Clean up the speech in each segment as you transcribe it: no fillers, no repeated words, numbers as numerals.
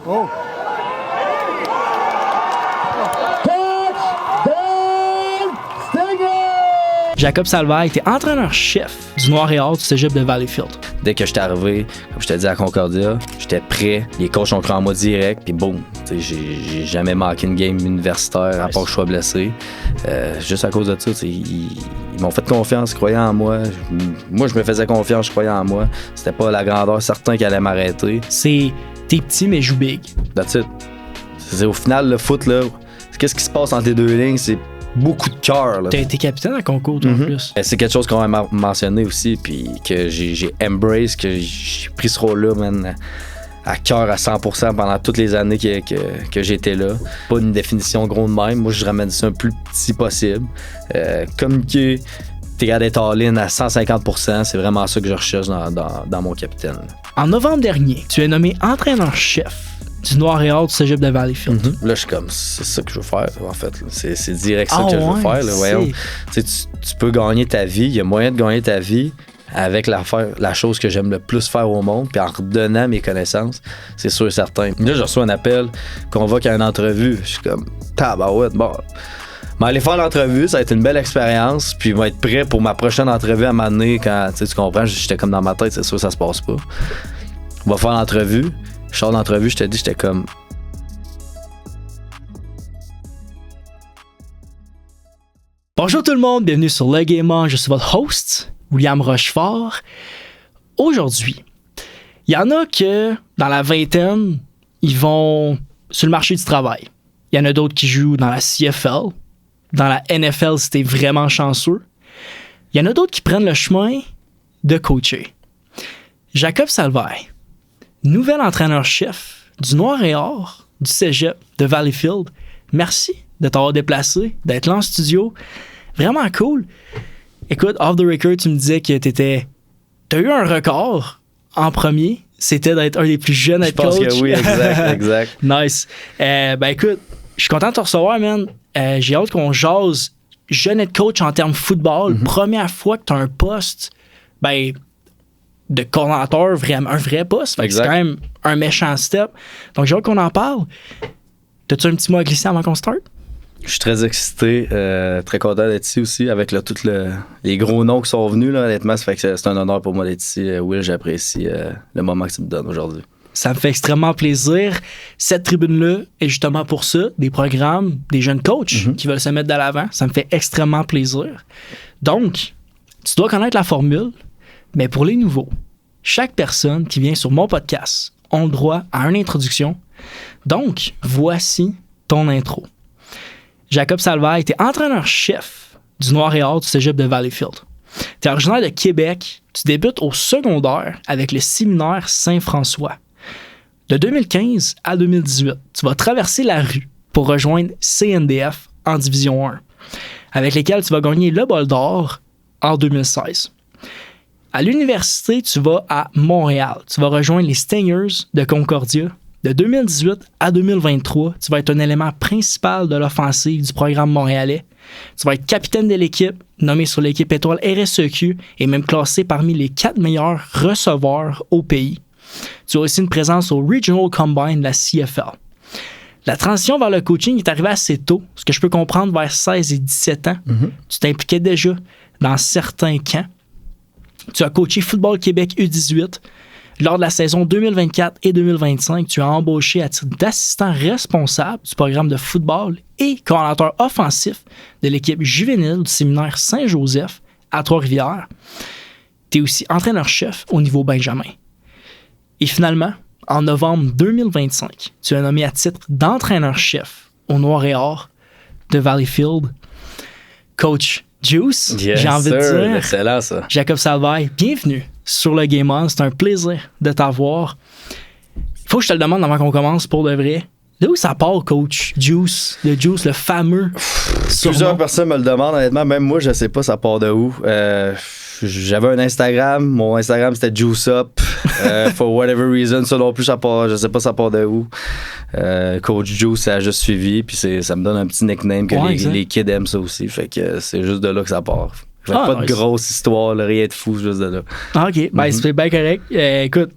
Oh! Jacob Salvaille était entraîneur-chef du Noir et Or du cégep de Valleyfield. Dès que j'étais arrivé, comme je te dis à Concordia, j'étais prêt. Les coachs ont cru en moi direct, puis boum. J'ai jamais manqué une game universitaire à part que je sois blessé. Juste à cause de ça, ils m'ont fait confiance, ils croyaient en moi. Moi, je me faisais confiance, je croyais en moi. C'était pas la grandeur certain qui allait m'arrêter. T'es petit, mais joue big. That's it. C'est au final, le foot, là, qu'est-ce qui se passe entre les deux lignes? C'est beaucoup de cœur. T'as été capitaine à concours, toi, en plus. C'est quelque chose qu'on m'a mentionné aussi, puis que j'ai embrace, que j'ai pris ce rôle-là, man, à cœur à 100% pendant toutes les années que j'étais là. Pas une définition gros de même. Moi, je ramène ça le plus petit possible. Communiquer, t'es capable d'être all-in à 150%, c'est vraiment ça que je recherche dans mon capitaine. En novembre dernier, tu es nommé entraîneur-chef du Noir et Or du cégep de Valleyfield. Là, je suis comme, c'est ça que je veux faire, en fait. C'est direct ça que je veux faire. Là, voyons. Tu peux gagner ta vie, il y a moyen de gagner ta vie avec la chose que j'aime le plus faire au monde, puis en redonnant mes connaissances, c'est sûr et certain. Là, je reçois un appel, convoque à une entrevue. Je suis comme, tabarouette, bon. Mais aller faire l'entrevue, ça va être une belle expérience, puis je vais être prêt pour ma prochaine entrevue à m'amener quand, tu comprends, j'étais comme dans ma tête, c'est sûr, ça se passe pas. On va faire l'entrevue. Je sors d'entrevue, je te dis, j'étais comme... Bonjour tout le monde, bienvenue sur Le Game On. Je suis votre host, William Rochefort. Aujourd'hui, il y en a que, dans la vingtaine, ils vont sur le marché du travail. Il y en a d'autres qui jouent dans la CFL. Dans la NFL, si t'es vraiment chanceux. Il y en a d'autres qui prennent le chemin de coacher. Jacob Salvaille, nouvel entraîneur-chef du Noir et Or du cégep de Valleyfield. Merci de t'avoir déplacé, d'être là en studio. Vraiment cool. Écoute, off the record, tu me disais que t'as eu un record en premier. C'était d'être un des plus jeunes head coach. Je pense que oui, exact. Nice. Écoute, je suis content de te recevoir, man. J'ai hâte qu'on jase jeune head coach en termes football. Première fois que t'as un poste, de coordinateur, vraiment un vrai poste. C'est quand même un méchant step. Donc, j'ai hâte qu'on en parle. T'as-tu un petit mot à glisser avant qu'on start? Je suis très excité, très content d'être ici aussi, avec tous les gros noms qui sont venus, là, honnêtement. Ça fait que c'est un honneur pour moi d'être ici. Will, j'apprécie le moment que tu me donnes aujourd'hui. Ça me fait extrêmement plaisir. Cette tribune-là est justement pour ça, des programmes, des jeunes coachs qui veulent se mettre de l'avant. Ça me fait extrêmement plaisir. Donc, tu dois connaître la formule. Mais pour les nouveaux, chaque personne qui vient sur mon podcast a le droit à une introduction. Donc, voici ton intro. Jacob Salvaille était entraîneur-chef du Noir et Or du cégep de Valleyfield. Tu es originaire de Québec. Tu débutes au secondaire avec le séminaire Saint-François. De 2015 à 2018, tu vas traverser la rue pour rejoindre CNDF en Division 1, avec lesquels tu vas gagner le bol d'or en 2016. À l'université, tu vas à Montréal. Tu vas rejoindre les Stingers de Concordia. De 2018 à 2023, tu vas être un élément principal de l'offensive du programme montréalais. Tu vas être capitaine de l'équipe, nommé sur l'équipe étoile RSEQ et même classé parmi les 4 meilleurs receveurs au pays. Tu as aussi une présence au Regional Combine de la CFL. La transition vers le coaching est arrivée assez tôt, ce que je peux comprendre vers 16 et 17 ans. Tu t'impliquais déjà dans certains camps. Tu as coaché Football Québec U18. Lors de la saison 2024 et 2025, tu as embauché à titre d'assistant responsable du programme de football et coordinateur offensif de l'équipe juvénile du séminaire Saint-Joseph à Trois-Rivières. Tu es aussi entraîneur-chef au niveau Benjamin. Et finalement, en novembre 2025, tu es nommé à titre d'entraîneur-chef au Noir et Or de Valleyfield. Coach Juice, j'ai envie de dire. Excellent, ça. Jacob Salvaille, bienvenue sur le Game On. C'est un plaisir de t'avoir. Il faut que je te le demande avant qu'on commence pour de vrai. De où ça part, Coach Juice? Le Juice, le fameux. Plusieurs personnes me le demandent, honnêtement. Même moi, je sais pas ça part de où. J'avais un Instagram. Mon Instagram, c'était Juice Up. For whatever reason, ça non plus, ça part, je sais pas ça part de où. Coach Juice, ça a juste suivi. Puis ça me donne un petit nickname que les kids aiment ça aussi. Fait que c'est juste de là que ça part. Fait pas de grosse histoire, là, rien de fou, juste de là. OK, c'est bien correct. Écoute,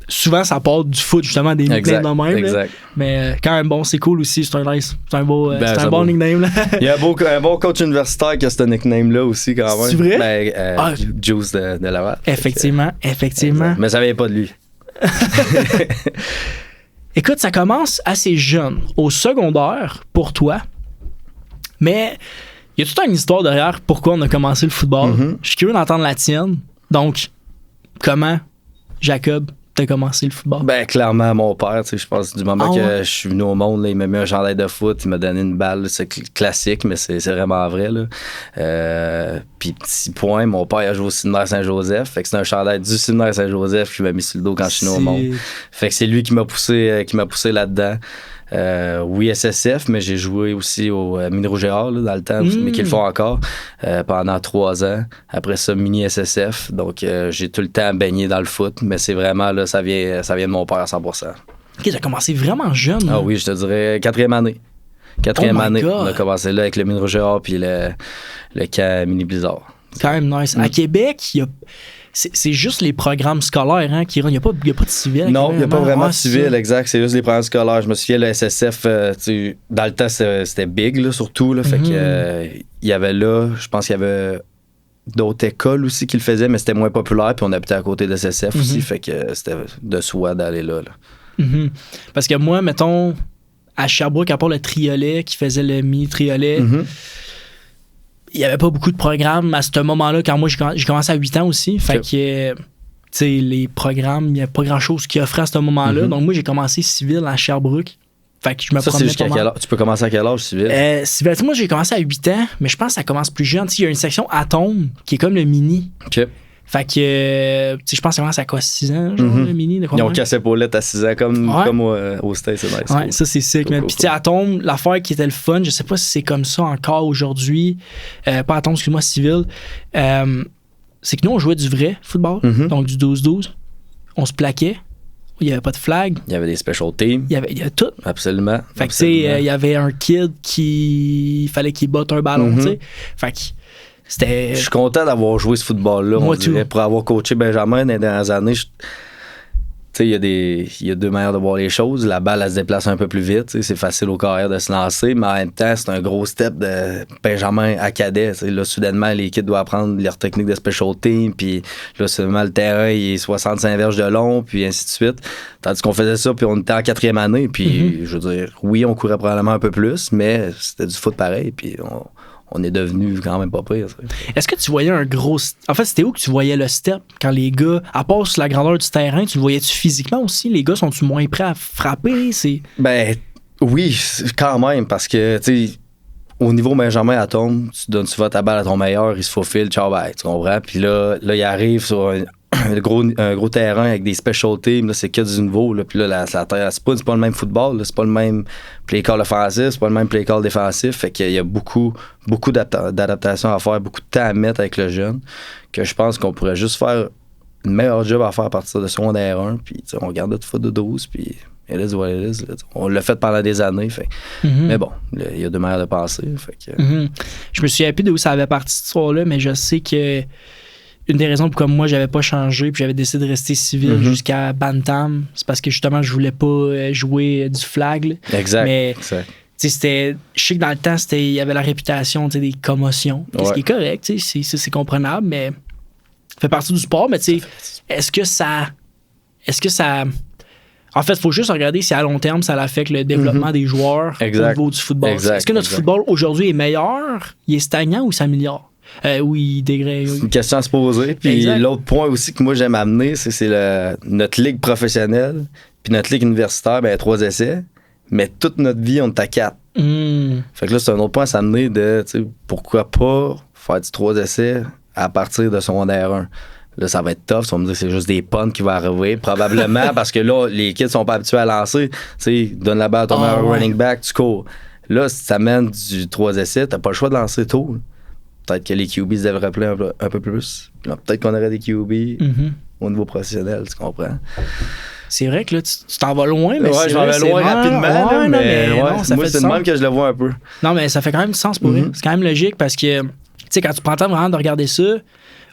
souvent, ça part du foot, justement, des nicknames de même. Exact. Mais quand même, bon, c'est cool aussi. C'est un bon nickname. Là. Il y a un bon coach universitaire qui a ce nickname-là aussi, quand même. C'est vrai? Juice de Laval. Effectivement. Mais ça vient pas de lui. Écoute, ça commence assez jeune, au secondaire, pour toi. Mais il y a toute une histoire derrière pourquoi on a commencé le football. Mm-hmm. Je suis curieux d'entendre la tienne. Donc, comment, Jacob, t'as commencé le football? Ben, clairement, mon père, je pense, du moment que je suis venu au monde, là, il m'a mis un chandail de foot, il m'a donné une balle, là, c'est classique, mais c'est vraiment vrai, là. Puis, petit point, mon père a joué au séminaire Saint-Joseph, fait que c'est un chandail du séminaire Saint-Joseph qui m'a mis sur le dos quand je suis venu au monde. Fait que c'est lui qui m'a poussé là-dedans. Oui, SSF, mais j'ai joué aussi au Mini-Rouge-Gérard dans le temps, mais qu'ils le font encore pendant 3 ans. Après ça, Mini-SSF. Donc, j'ai tout le temps baigné dans le foot, mais c'est vraiment, là, ça vient de mon père à 100%. OK, t'as commencé vraiment jeune. Ah oui, je te dirais 4e année. 4e année, on a commencé là avec le Mini-Rouge-Gérard puis le camp Mini-Blizzard. Quand même nice. À Québec, il y a... C'est juste les programmes scolaires hein, qui il y a pas de civil. Non, il n'y a pas vraiment de civil, exact. C'est juste les programmes scolaires. Je me souviens, le SSF, dans le temps, c'était big, là, surtout. Là, fait que il y avait là, je pense qu'il y avait d'autres écoles aussi qui le faisaient, mais c'était moins populaire. Puis on habitait à côté de SSF aussi. Fait que c'était de soi d'aller là. Parce que moi, mettons, à Sherbrooke, à part le triolet qui faisait le mini-triolet, il n'y avait pas beaucoup de programmes à ce moment-là, quand moi j'ai commencé à 8 ans aussi. Fait que, tu sais, les programmes, il n'y a pas grand-chose qui offrait à ce moment-là. Donc, moi, j'ai commencé civil à Sherbrooke. Fait que je me promenais jusqu'à quel âge? Tu peux commencer à quel âge, civil? Civil, moi, j'ai commencé à 8 ans, mais je pense que ça commence plus jeune. Il y a une section Atome qui est comme le mini. OK. Fait que, tu sais, je pense que ça commence à quoi, 6 ans, genre, le mini? Ils ont cassé Paulette à 6 ans, comme au Stade, c'est nice. Ouais, ça, c'est sick. Puis, tu sais, Atome, l'affaire qui était le fun, je sais pas si c'est comme ça encore aujourd'hui, pas Atome, excuse-moi, civil, c'est que nous, on jouait du vrai football, donc du 12-12. On se plaquait. Il n'y avait pas de flag. Il y avait des special teams. Il y avait tout. Absolument. Fait que, tu sais, il y avait un kid il fallait qu'il batte un ballon, tu sais. Fait que, je suis content d'avoir joué ce football-là, on dirait, pour avoir coaché Benjamin dans les dernières années. Tu sais, il y a deux manières de voir les choses. La balle, elle se déplace un peu plus vite. C'est facile au carrière de se lancer, mais en même temps, c'est un gros step de Benjamin à cadet. Là, soudainement, les kids doivent apprendre leur technique de special team, puis là, soudainement, le terrain, il est 65 verges de long, puis ainsi de suite. Tandis qu'on faisait ça, puis on était en 4e année, puis je veux dire, oui, on courait probablement un peu plus, mais c'était du foot pareil, puis on est devenu quand même pas pire. Est-ce que tu voyais un gros... En fait, c'était où que tu voyais le step quand les gars, à part sur la grandeur du terrain, tu le voyais-tu physiquement aussi? Les gars, sont-tu moins prêts à frapper? Ben, oui, quand même, parce que, tu sais, au niveau Benjamin Atome, tu donnes souvent ta balle à ton meilleur, il se faufile, ciao, bye, tu comprends? Puis là, il arrive sur un gros terrain avec des special teams, là, c'est que du nouveau. Là, puis là, la terre, c'est pas le même football, là, c'est pas le même play call offensif, c'est pas le même play call défensif. Fait qu'il y a beaucoup d'adaptation à faire, beaucoup de temps à mettre avec le jeune, que je pense qu'on pourrait juste faire une meilleure job à faire à partir de secondaire 1. Puis on regarde notre foot de 12, puis it is what it is. Là, on l'a fait pendant des années. Fait. Mais bon, il y a deux manières de penser. Fait que, je me souviens plus d'où ça avait parti ce soir-là, mais je sais que une des raisons pour moi j'avais pas changé puis j'avais décidé de rester civil jusqu'à Bantam, c'est parce que justement je voulais pas jouer du flag. Là. Exact. Mais c'était, je sais que dans le temps il y avait la réputation des commotions, ce qui est correct, c'est comprenable, mais ça fait partie du sport. Mais est-ce que ça en fait, il faut juste regarder si à long terme ça affecte le développement des joueurs au niveau du football. Est-ce que notre football aujourd'hui est meilleur, il est stagnant ou il s'améliore? Oui, degré. C'est une question à se poser. Puis l'autre point aussi que moi j'aime amener, c'est notre ligue professionnelle, puis notre ligue universitaire, 3 essais, mais toute notre vie, on est à 4. Fait que là, c'est un autre point à s'amener de pourquoi pas faire du 3 essais à partir de secondaire 1. Là, ça va être tough. On va me dire que c'est juste des punts qui vont arriver. Probablement parce que là, les kids sont pas habitués à lancer. Donne la balle à ton meilleur running back, tu cours. Là, si tu amènes du 3 essais, t'as pas le choix de lancer tôt. Peut-être que les QB se développeraient un peu plus. Là, peut-être qu'on aurait des QB au niveau professionnel, tu comprends? C'est vrai que là, tu t'en vas loin, mais je m'en vais loin rapidement. Moi, c'est le même que je le vois un peu. Non, mais ça fait quand même du sens pour eux. C'est quand même logique parce que, tu sais, quand tu prends le temps vraiment de regarder ça,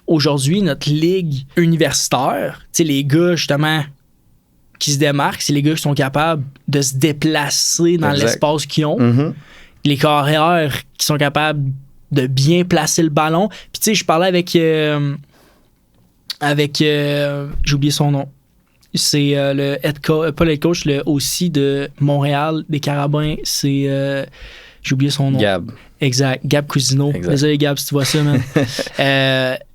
aujourd'hui, notre ligue universitaire, tu sais, les gars, justement, qui se démarquent, c'est les gars qui sont capables de se déplacer dans l'espace qu'ils ont. Mm-hmm. Les carrières qui sont capables de bien placer le ballon. Puis tu sais, je parlais avec j'ai oublié son nom. C'est le head coach, pas le head coach, le OC de Montréal, des Carabins. C'est j'ai oublié son nom. Gab. Exact. Gab Cousineau. Désolé, Gab, si tu vois ça, man.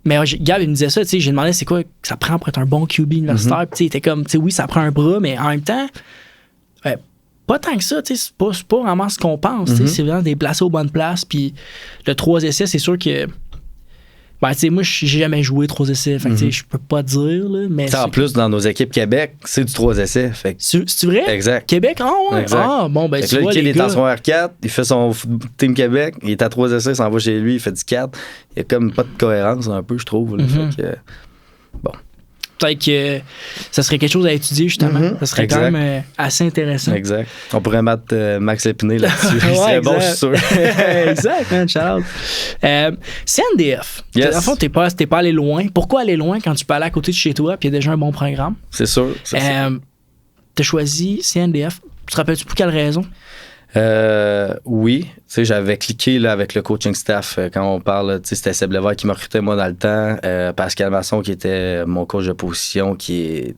Mais Gab, il me disait ça, tu sais, j'ai demandé c'est quoi que ça prend pour être un bon QB universitaire. Puis, tu sais, il était comme, tu sais, oui, ça prend un bras, mais en même temps, pas tant que ça, tu sais, c'est pas vraiment ce qu'on pense. Tu sais, c'est vraiment déplacer aux bonnes places. Puis, le 3 essais, c'est sûr que. Ben, tu sais, moi, j'ai jamais joué 3 essais. Fait que, tu sais, je peux pas dire, là. Mais en plus, dans nos équipes Québec, c'est du 3 essais. Fait que... C'est vrai? Exact. Québec, ouais. Exact. Ah, bon, ben, fait tu que vois, là, les il est en gars... son R4, il fait son Team Québec, il est à 3 essais, il s'en va chez lui, il fait du 4. Il y a comme pas de cohérence, un peu, je trouve. Là. Fait que, bon. Peut-être que ça serait quelque chose à étudier, justement. Ça serait quand même assez intéressant. Exact. On pourrait mettre Max Lépiné là-dessus. Il serait bon, je suis sûr. Exact, man, Charles. CNDF. Yes. En fait, t'es pas allé loin. Pourquoi aller loin quand tu peux aller à côté de chez toi et il y a déjà un bon programme? C'est sûr. T'as choisi CNDF. Tu te rappelles-tu pour quelle raison? Oui, tu sais, j'avais cliqué là, avec le coaching staff quand on parle, tu sais, c'était Seb Lévesque qui m'a recruté moi dans le temps, Pascal Masson qui était mon coach de position, qui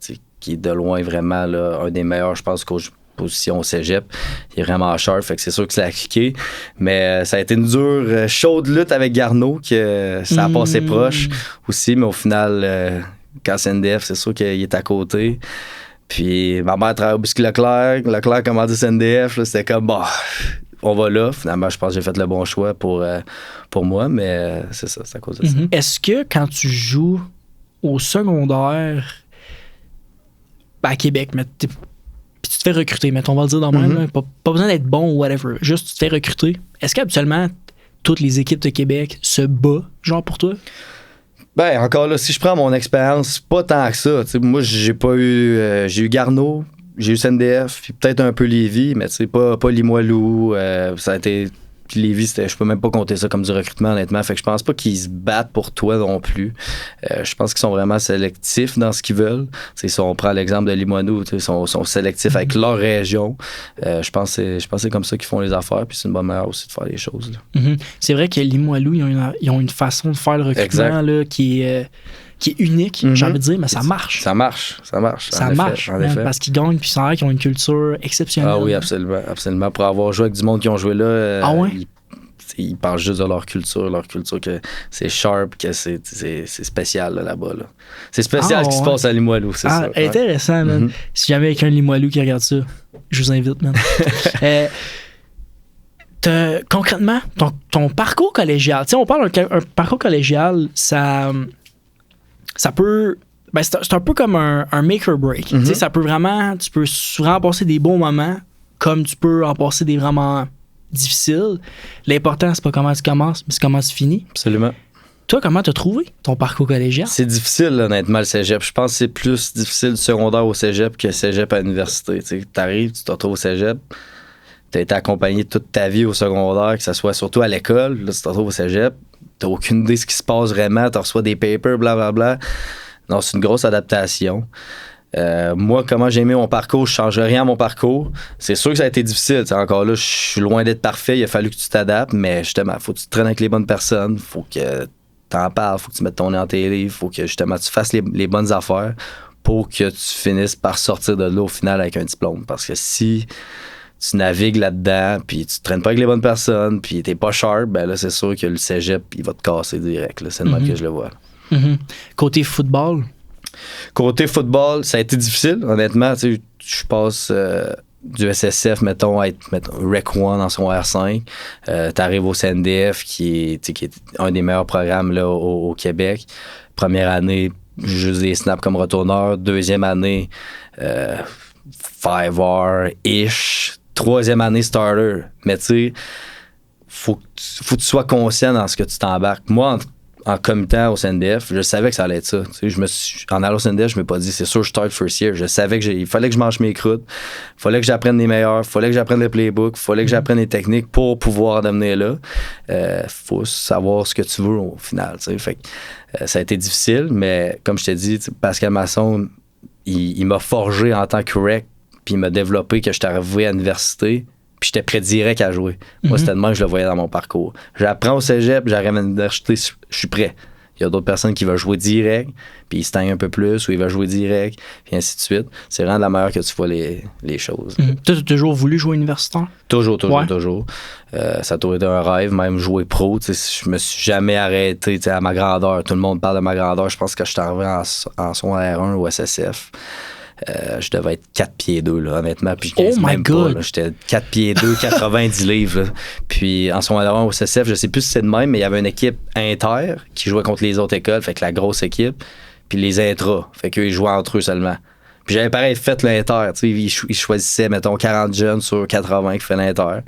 est de loin vraiment là, un des meilleurs, je pense, coach de position au cégep. Il est vraiment sharp, fait que c'est sûr que ça a cliqué, mais ça a été une dure, chaude lutte avec Garneau, que ça a passé proche aussi, mais au final, quand CNDF, c'est sûr qu'il est à côté. Puis ma mère travaille au biscuit Leclerc. Leclerc commandait CNDF. Là, c'était comme, bah, on va là. Finalement, je pense que j'ai fait le bon choix pour moi, mais c'est ça, c'est à cause de ça. Est-ce que quand tu joues au secondaire à Québec, puis tu te fais recruter, mettons, on va le dire dans le même, pas besoin d'être bon ou whatever, juste tu te fais recruter, est-ce qu'habituellement, toutes les équipes de Québec se battent, genre pour toi? Ben, encore là, si je prends mon expérience, pas tant que ça. T'sais, moi, j'ai eu Garneau, j'ai eu CNDF, puis peut-être un peu Lévis, mais pas Limoilou. Ça a été. Puis Lévis, je peux même pas compter ça comme du recrutement, honnêtement. Fait que je pense pas qu'ils se battent pour toi non plus. Je pense qu'ils sont vraiment sélectifs dans ce qu'ils veulent. T'sais, si on prend l'exemple de Limoilou, ils sont sélectifs avec leur région. Je pense que c'est comme ça qu'ils font les affaires, puis c'est une bonne manière aussi de faire les choses. Là. C'est vrai que Limoilou, ils ont une façon de faire le recrutement là, qui est unique, j'ai envie de dire, mais ça marche. Ça marche. Ça marche, parce qu'ils gagnent, puis c'est vrai qu'ils ont une culture exceptionnelle. Ah oui, absolument. Pour avoir joué avec du monde qui ont joué là, ils parlent juste de leur culture que c'est sharp, que c'est spécial là-bas. Là. C'est spécial ce qui se passe à Limoilou, c'est ça. Intéressant, man. Si jamais il y a quelqu'un de Limoilou qui regarde ça, je vous invite, man. Concrètement, ton parcours collégial, tu sais, on parle d'un parcours collégial, ça peut. Ben c'est un peu comme un make or break. Tu sais, ça peut vraiment. Tu peux souvent passer des bons moments comme tu peux en passer des vraiment difficiles. L'important, c'est pas comment tu commences, mais c'est comment tu finis. Absolument. Toi, comment t'as trouvé ton parcours collégial? C'est difficile, honnêtement, le cégep. Je pense que c'est plus difficile du secondaire au cégep que cégep à l'université. Tu arrives, tu te retrouves au cégep. Tu as été accompagné toute ta vie au secondaire, que ce soit surtout à l'école. Là, tu te retrouves au cégep. Tu n'as aucune idée de ce qui se passe vraiment. Tu reçois des papers, blablabla. Non, c'est une grosse adaptation. Moi, comment j'ai aimé mon parcours, je ne change rien à mon parcours. C'est sûr que ça a été difficile. T'sais, encore là, je suis loin d'être parfait. Il a fallu que tu t'adaptes, mais justement, il faut que tu te traînes avec les bonnes personnes. Il faut que tu en parles. Il faut que tu mettes ton nez en télé. Il faut que justement tu fasses les bonnes affaires pour que tu finisses par sortir de là au final avec un diplôme. Parce que si tu navigues là-dedans, puis tu te traînes pas avec les bonnes personnes, puis t'es pas sharp, ben là, c'est sûr que le cégep, il va te casser direct. Là. C'est le même que je le vois. Côté football? Côté football, ça a été difficile, honnêtement. Je passe du SSF, mettons, à être Rec 1 en son R5. T'arrives au CNDF, qui est un des meilleurs programmes là, au Québec. Première année, juste des snaps comme retourneur. Deuxième année, 5R-ish. Troisième année, starter. Mais tu sais, faut que tu sois conscient dans ce que tu t'embarques. Moi, en commutant au CNDF, je savais que ça allait être ça. En allant au CNDF, je ne m'ai pas dit, c'est sûr, je start first year. Je savais qu'il fallait que je mange mes croûtes. Il fallait que j'apprenne les meilleurs. Il fallait que j'apprenne les playbooks. Il fallait que j'apprenne les techniques pour pouvoir devenir là. Faut savoir ce que tu veux au final. Fait que, ça a été difficile, mais comme je t'ai dit, Pascal Masson, il m'a forgé en tant que rec, puis il m'a développé que j'étais arrivé à l'université, puis j'étais prêt direct à jouer. Moi, c'était de même que je le voyais dans mon parcours. J'apprends au cégep, j'arrive à l'université, je suis prêt. Il y a d'autres personnes qui veulent jouer direct, puis ils se teignent un peu plus, ou ils veulent jouer direct, puis ainsi de suite. C'est vraiment de la manière que tu vois les choses. Tu as toujours voulu jouer universitaire? Toujours. Ça a toujours été un rêve, même jouer pro. Je me suis jamais arrêté à ma grandeur. Tout le monde parle de ma grandeur. Je pense que je suis arrivé en secondaire 1 ou SSF. Je devais être 4 pieds 2, là, honnêtement. Puis je my même God! Pas, là. J'étais 4 pieds 2, 90 livres. Là. Puis en secondaire 1 au SSF, je sais plus si c'est de même, mais il y avait une équipe inter qui jouait contre les autres écoles, fait que la grosse équipe, puis les intras, fait qu'eux, ils jouaient entre eux seulement. Puis j'avais pareil fait l'inter, tu sais, ils choisissaient, mettons, 40 jeunes sur 80 qui fait l'inter.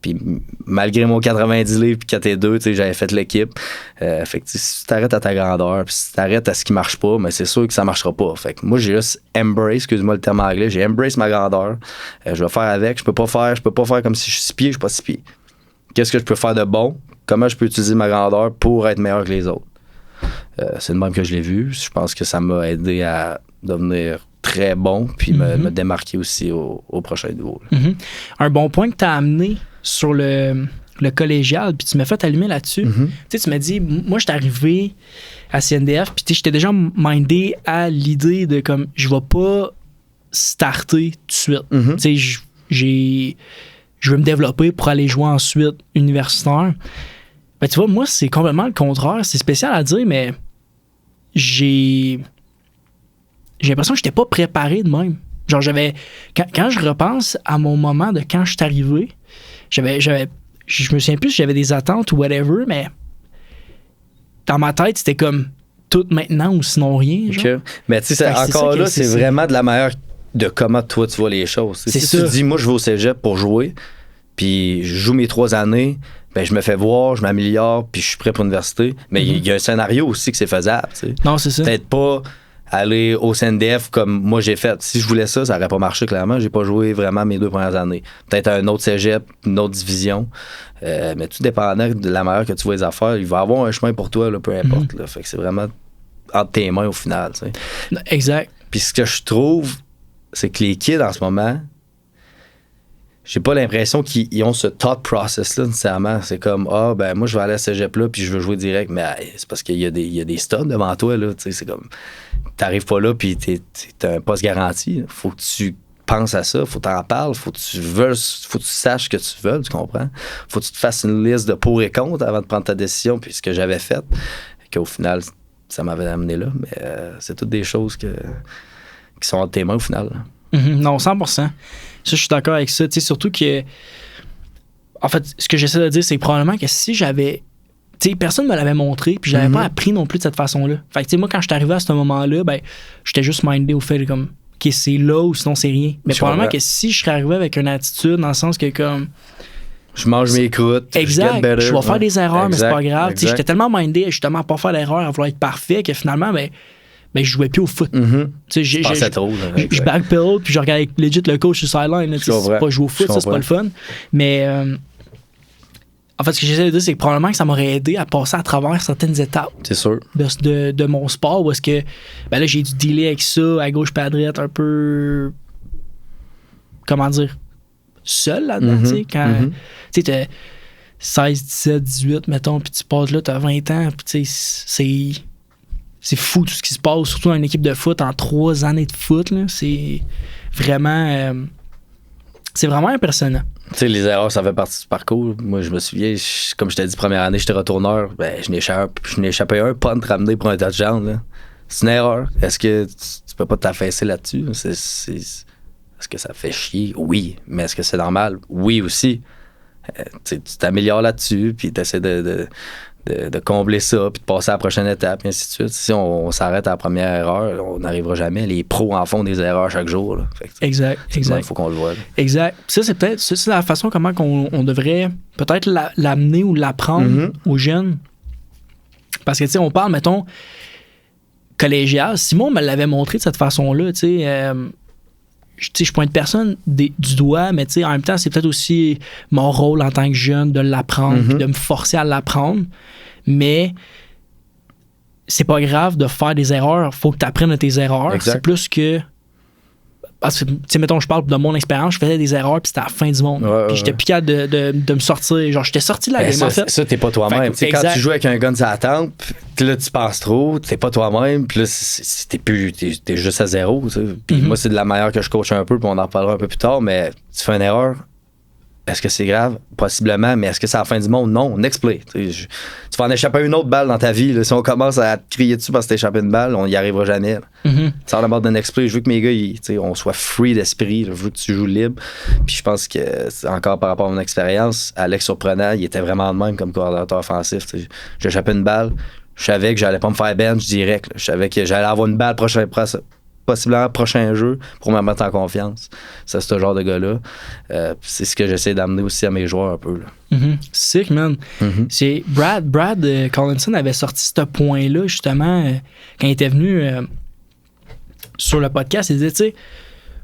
Puis malgré mon 90 livres puis 4 et 2, tu sais, j'avais fait l'équipe. Fait que si tu t'arrêtes à ta grandeur, puis si tu t'arrêtes à ce qui marche pas, mais c'est sûr que ça marchera pas. Fait que moi, j'ai juste embrace, excuse-moi le terme anglais, j'ai embrace ma grandeur. Je vais faire avec, je peux pas faire comme si je suis 6 pieds, je suis pas 6 pieds. Qu'est-ce que je peux faire de bon? Comment je peux utiliser ma grandeur pour être meilleur que les autres? C'est le même que je l'ai vu. Je pense que ça m'a aidé à devenir très bon, puis me démarquer aussi au prochain niveau. Un bon point que tu as amené sur le collégial, puis tu m'as fait allumer là-dessus. Tu m'as dit, moi, je suis arrivé à CNDF, puis j'étais déjà mindé à l'idée de comme, je vais pas starter tout de suite. Je veux me développer pour aller jouer ensuite universitaire. Ben, tu vois, moi, c'est complètement le contraire. C'est spécial à dire, mais j'ai l'impression que je n'étais pas préparé de même. Genre, quand je repense à mon moment de quand je suis arrivé, je me souviens plus si j'avais des attentes ou whatever, mais dans ma tête, c'était comme tout maintenant ou sinon rien. Genre. Okay. Mais tu sais, encore là, c'est vraiment de la manière de comment toi tu vois les choses. Si tu te dis, moi, je vais au cégep pour jouer, puis je joue mes 3 années, ben je me fais voir, je m'améliore, puis je suis prêt pour l'université. Mais il y a un scénario aussi que c'est faisable. T'sais. Non, c'est ça. Peut-être pas aller au CNDF comme moi j'ai fait. Si je voulais ça, ça n'aurait pas marché, clairement. J'ai pas joué vraiment mes 2 premières années. Peut-être un autre cégep, une autre division. Mais tout dépendant de la manière que tu vois les affaires, il va y avoir un chemin pour toi, là, peu importe. Là. Fait que c'est vraiment entre tes mains au final. T'sais. Exact. Puis ce que je trouve, c'est que les kids en ce moment, j'ai pas l'impression qu'ils ont ce thought process-là nécessairement. C'est comme, ben moi, je vais aller à ce cégep-là puis je veux jouer direct. Mais c'est parce qu'il y a des studs devant toi. Là, c'est comme, t'arrives pas là puis t'as un poste garanti. Faut que tu penses à ça. Faut que t'en parles. Faut que tu saches ce que tu veux. Tu comprends? Faut que tu te fasses une liste de pour et contre avant de prendre ta décision. Puis ce que j'avais fait, qu'au final, ça m'avait amené là. Mais c'est toutes des choses qui sont entre tes mains au final. Non, 100%. Ça, je suis d'accord avec ça. Tu sais, surtout que, en fait, ce que j'essaie de dire, c'est probablement que si j'avais, tu sais, personne me l'avait montré, puis j'avais pas appris non plus de cette façon-là. Fait que, tu sais, moi, quand je suis arrivé à ce moment-là, ben, j'étais juste mindé au fait de comme, OK, c'est là ou sinon c'est rien. Mais probablement que si je serais arrivé avec une attitude dans le sens que, comme, je mange mes croûtes. Exact. Je vais faire des erreurs, mais c'est pas grave. Tu sais, j'étais tellement mindé justement à pas faire d'erreurs, à vouloir être parfait, que finalement, ben, je jouais plus au foot. Je pensais trop. Je backpedal, puis je regardais legit le coach sur sideline. C'est pas jouer au foot, ça, c'est pas le fun. Mais en fait, ce que j'essaie de dire, c'est que probablement que ça m'aurait aidé à passer à travers certaines étapes. C'est sûr. De mon sport, où est-ce que ben là, j'ai dû dealer avec ça, à gauche, pas à droite, un peu. Comment dire? Seul là-dedans, tu sais. Quand tu sais, t'as 16, 17, 18, mettons, puis tu passes là, t'as 20 ans, puis tu sais, c'est fou tout ce qui se passe, surtout dans une équipe de foot en 3 années de foot. Là, c'est vraiment impressionnant. Tu sais, les erreurs, ça fait partie du parcours. Moi, je me souviens, comme je t'ai dit, première année, j'étais retourneur. Ben, je n'échappais un punt ramené pour un touchdown. Là. C'est une erreur. Est-ce que tu peux pas t'affaisser là-dessus? Est-ce que ça fait chier? Oui. Mais est-ce que c'est normal? Oui aussi. Tu t'améliores là-dessus, puis tu essaies de combler ça, puis de passer à la prochaine étape, et ainsi de suite. Si on s'arrête à la première erreur, on n'arrivera jamais. Les pros en font des erreurs chaque jour. Là. Exact. Il faut qu'on le voit. Là. Exact. Ça, c'est la façon comment on devrait peut-être l'amener ou l'apprendre aux jeunes. Parce que, tu sais, on parle, mettons, collégial. Simon me l'avait montré de cette façon-là, tu sais. Je pointe personne du doigt, mais en même temps, c'est peut-être aussi mon rôle en tant que jeune de l'apprendre, puis de me forcer à l'apprendre. Mais c'est pas grave de faire des erreurs. Faut que tu apprennes de tes erreurs. Exact. C'est plus que. Parce que, tu sais, mettons, je parle de mon expérience, je faisais des erreurs, puis c'était à la fin du monde. Puis j'étais plus capable de me sortir. Genre, j'étais sorti de la game, en fait. Ça, t'es pas toi-même. Tu sais, quand tu joues avec un gun sur la tempe, puis là, tu penses trop, t'es pas toi-même, puis là, t'es juste à zéro. Tu sais. Puis moi, c'est de la manière que je coach un peu, puis on en parlera un peu plus tard, mais tu fais une erreur. Est-ce que c'est grave? Possiblement, mais est-ce que c'est la fin du monde? Non, next play. Tu vas en échapper une autre balle dans ta vie. Là. Si on commence à te crier dessus parce que t'as échappé une balle, on n'y arrivera jamais. Tu sors la barre de next play. Je veux que mes gars, on soit free d'esprit. Là. Je veux que tu joues libre. Puis je pense que, encore par rapport à mon expérience, Alex Surprenant, il était vraiment de même comme coordinateur offensif. J'ai échappé une balle. Je savais que j'allais pas me faire bench direct. Là. Je savais que j'allais avoir une balle possiblement prochain jeu pour me mettre en confiance. C'est ce genre de gars-là. C'est ce que j'essaie d'amener aussi à mes joueurs un peu. Là. Sick, man. C'est Brad Collinson avait sorti ce point-là, justement, quand il était venu sur le podcast. Il disait, tu sais,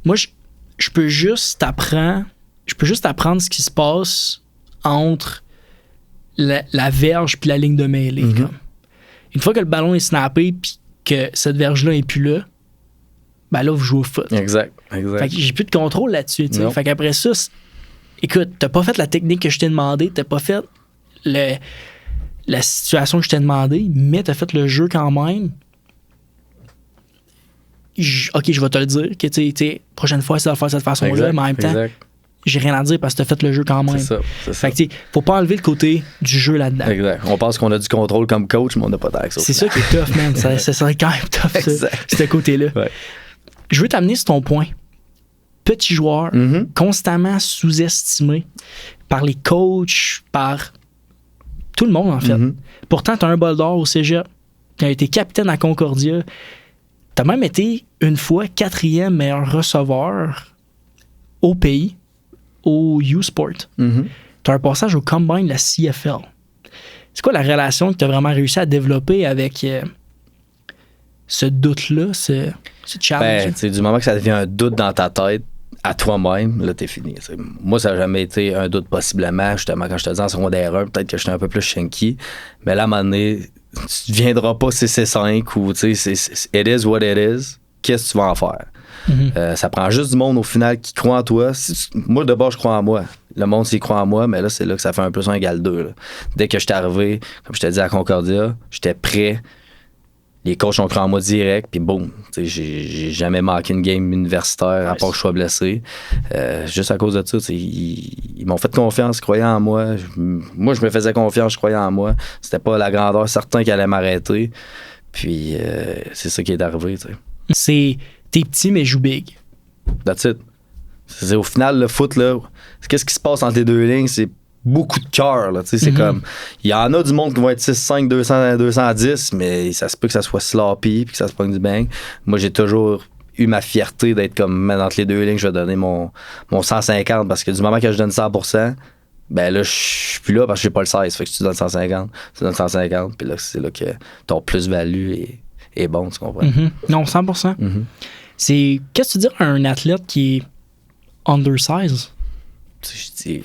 moi, je peux juste apprendre ce qui se passe entre la verge puis la ligne de mêlée. Comme. Une fois que le ballon est snappé puis que cette verge-là est plus là, ben là, vous jouez au foot. Exact. Fait que j'ai plus de contrôle là-dessus. Fait qu'après ça, écoute, t'as pas fait la technique que je t'ai demandé, t'as pas fait la situation que je t'ai demandé, mais t'as fait le jeu quand même. OK, je vais te le dire, que tu sais, prochaine fois, c'est de le faire de cette façon-là, mais en même temps, j'ai rien à dire parce que t'as fait le jeu quand même. C'est ça. Fait que, faut pas enlever le côté du jeu là-dedans. Exact. On pense qu'on a du contrôle comme coach, mais on n'a pas d'accès. C'est ça qui est tough, man. Ça serait quand même tough, ça, ce côté-là. Ouais. Je veux t'amener sur ton point. Petit joueur, constamment sous-estimé par les coachs, par tout le monde, en fait. Pourtant, tu as un bol d'or au cégep. Tu as été capitaine à Concordia. Tu as même été, une fois, 4e meilleur receveur au pays, au U-Sport. Tu as un passage au Combine de la CFL. C'est quoi la relation que tu as vraiment réussi à développer avec ce doute-là, ce challenge? Du moment que ça devient un doute dans ta tête, à toi-même, là, t'es fini. T'sais. Moi, ça n'a jamais été un doute possiblement. Justement, quand je te dis en secondaire 1, peut-être que j'étais un peu plus shanky. Mais là, à un moment donné, tu ne deviendras pas CC5 ou, tu sais, it is what it is. Qu'est-ce que tu vas en faire? Ça prend juste du monde, au final, qui croit en toi. Moi, d'abord, je crois en moi. Le monde, s'il croit en moi, mais là, c'est là que ça fait un plus 1 égale 2. Là. Dès que j'étais arrivé, comme je te dis à Concordia, j'étais prêt. Les coachs ont cru en moi direct, puis boum. J'ai jamais manqué une game universitaire, à part que je sois blessé. Juste à cause de ça, ils m'ont fait confiance, ils croyaient en moi. Moi, je me faisais confiance, je croyais en moi. C'était pas la grandeur certain qui allait m'arrêter. Puis c'est ça qui est arrivé. C'est t'es petit, mais joue big. That's it. C'est, au final, le foot, là, qu'est-ce qui se passe entre les deux lignes? C'est beaucoup de cœur, là, tu sais, c'est comme, il y en a du monde qui va être 6'5", 210, mais ça se peut que ça soit sloppy puis que ça se pogne du bang. Moi, j'ai toujours eu ma fierté d'être comme, entre les deux lignes, je vais donner mon 150, parce que du moment que je donne 100%, ben là, je suis plus là parce que j'ai pas le 16, fait que tu donnes 150, puis là, c'est là que ton plus-value est bon, tu comprends? Non, 100%. C'est, qu'est-ce que tu dis à un athlète qui est undersize? Je dis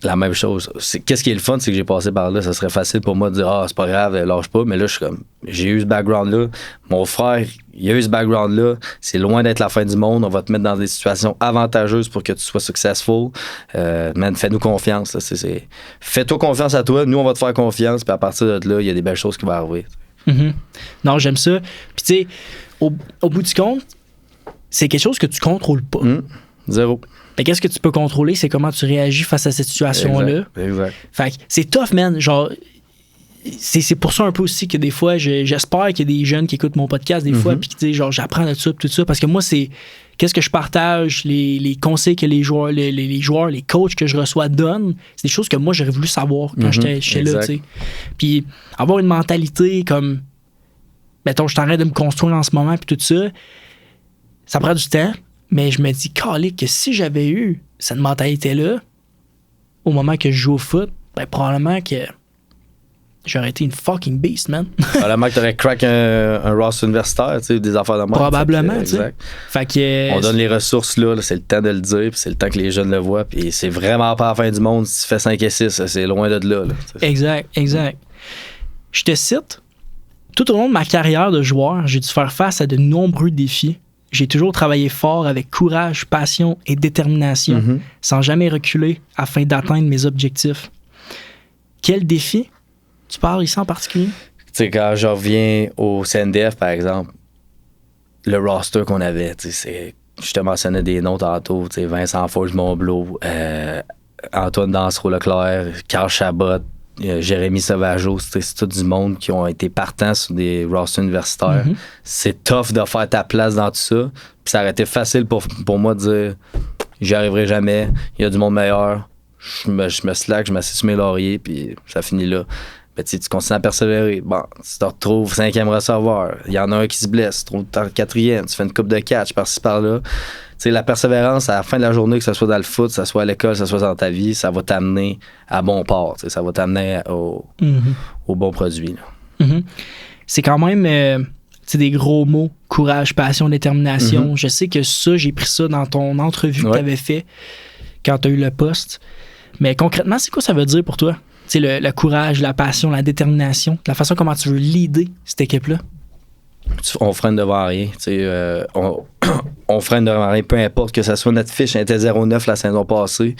la même chose. Qu'est-ce qui est le fun, c'est que j'ai passé par là. Ça serait facile pour moi de dire, c'est pas grave, lâche pas. Mais là, je suis comme, j'ai eu ce background-là. Mon frère, il a eu ce background-là. C'est loin d'être la fin du monde. On va te mettre dans des situations avantageuses pour que tu sois successful. Man, fais-nous confiance. Là. Fais-toi confiance à toi. Nous, on va te faire confiance. Puis à partir de là, il y a des belles choses qui vont arriver. Non, j'aime ça. Puis tu sais, au bout du compte, c'est quelque chose que tu contrôles pas. Zéro. Mais qu'est-ce que tu peux contrôler, c'est comment tu réagis face à cette situation-là. Exact. Fait que c'est tough, man. Genre, c'est pour ça un peu aussi que des fois, j'espère qu'il y a des jeunes qui écoutent mon podcast des fois, puis qui disent, genre, j'apprends de ça, tout ça. Parce que moi, c'est qu'est-ce que je partage, les conseils que les joueurs, les coachs que je reçois donnent, c'est des choses que moi, j'aurais voulu savoir quand j'étais là, tu sais. Puis avoir une mentalité comme, mettons, je t'arrête de me construire en ce moment, puis tout ça, ça prend du temps. Mais je me dis, calique, que si j'avais eu cette mentalité-là, au moment que je joue au foot, ben probablement que j'aurais été une fucking beast, man. Probablement que t'aurais crack un roster universitaire, tu sais, des affaires de moi. Probablement, tu sais. Fait que, on donne les ressources là, c'est le temps de le dire, puis c'est le temps que les jeunes le voient, puis c'est vraiment pas la fin du monde si tu fais 5 et 6, c'est loin de là. Exact. Je te cite, Tout au long de ma carrière de joueur, j'ai dû faire face à de nombreux défis. J'ai toujours travaillé fort avec courage, passion et détermination, sans jamais reculer afin d'atteindre mes objectifs. Quel défi tu parles ici en particulier? Tu sais, quand je reviens au CNDF, par exemple, le roster qu'on avait, tu sais, je te mentionnais des noms tantôt, tu sais, Vincent Forge-Monblot, Antoine Dansereau-Leclerc, Carl Chabot, Jérémy Sauvageau, c'est tout du monde qui ont été partants sur des rosters universitaires. C'est tough de faire ta place dans tout ça. Puis ça aurait été facile pour moi de dire j'y arriverai jamais, il y a du monde meilleur. Je me slack, je m'assieds sur mes lauriers, puis ça finit là. Mais tu continues à persévérer. Bon, tu te retrouves 5e receveur, il y en a un qui se blesse, tu te retrouves 4e, tu fais une coupe de catch par-ci par-là. Tu sais, la persévérance, à la fin de la journée, que ce soit dans le foot, que ce soit à l'école, que ce soit dans ta vie, ça va t'amener à bon port. Tu sais, ça va t'amener au bon produit. C'est quand même des gros mots, courage, passion, détermination. Je sais que ça, j'ai pris ça dans ton entrevue que tu avais fait quand tu as eu le poste. Mais concrètement, c'est quoi ça veut dire pour toi? Tu sais, le courage, la passion, la détermination, la façon comment tu veux leader cette équipe-là? On freine devant rien. On freine devant rien, peu importe que ce soit notre fiche, elle était 0-9 la saison passée.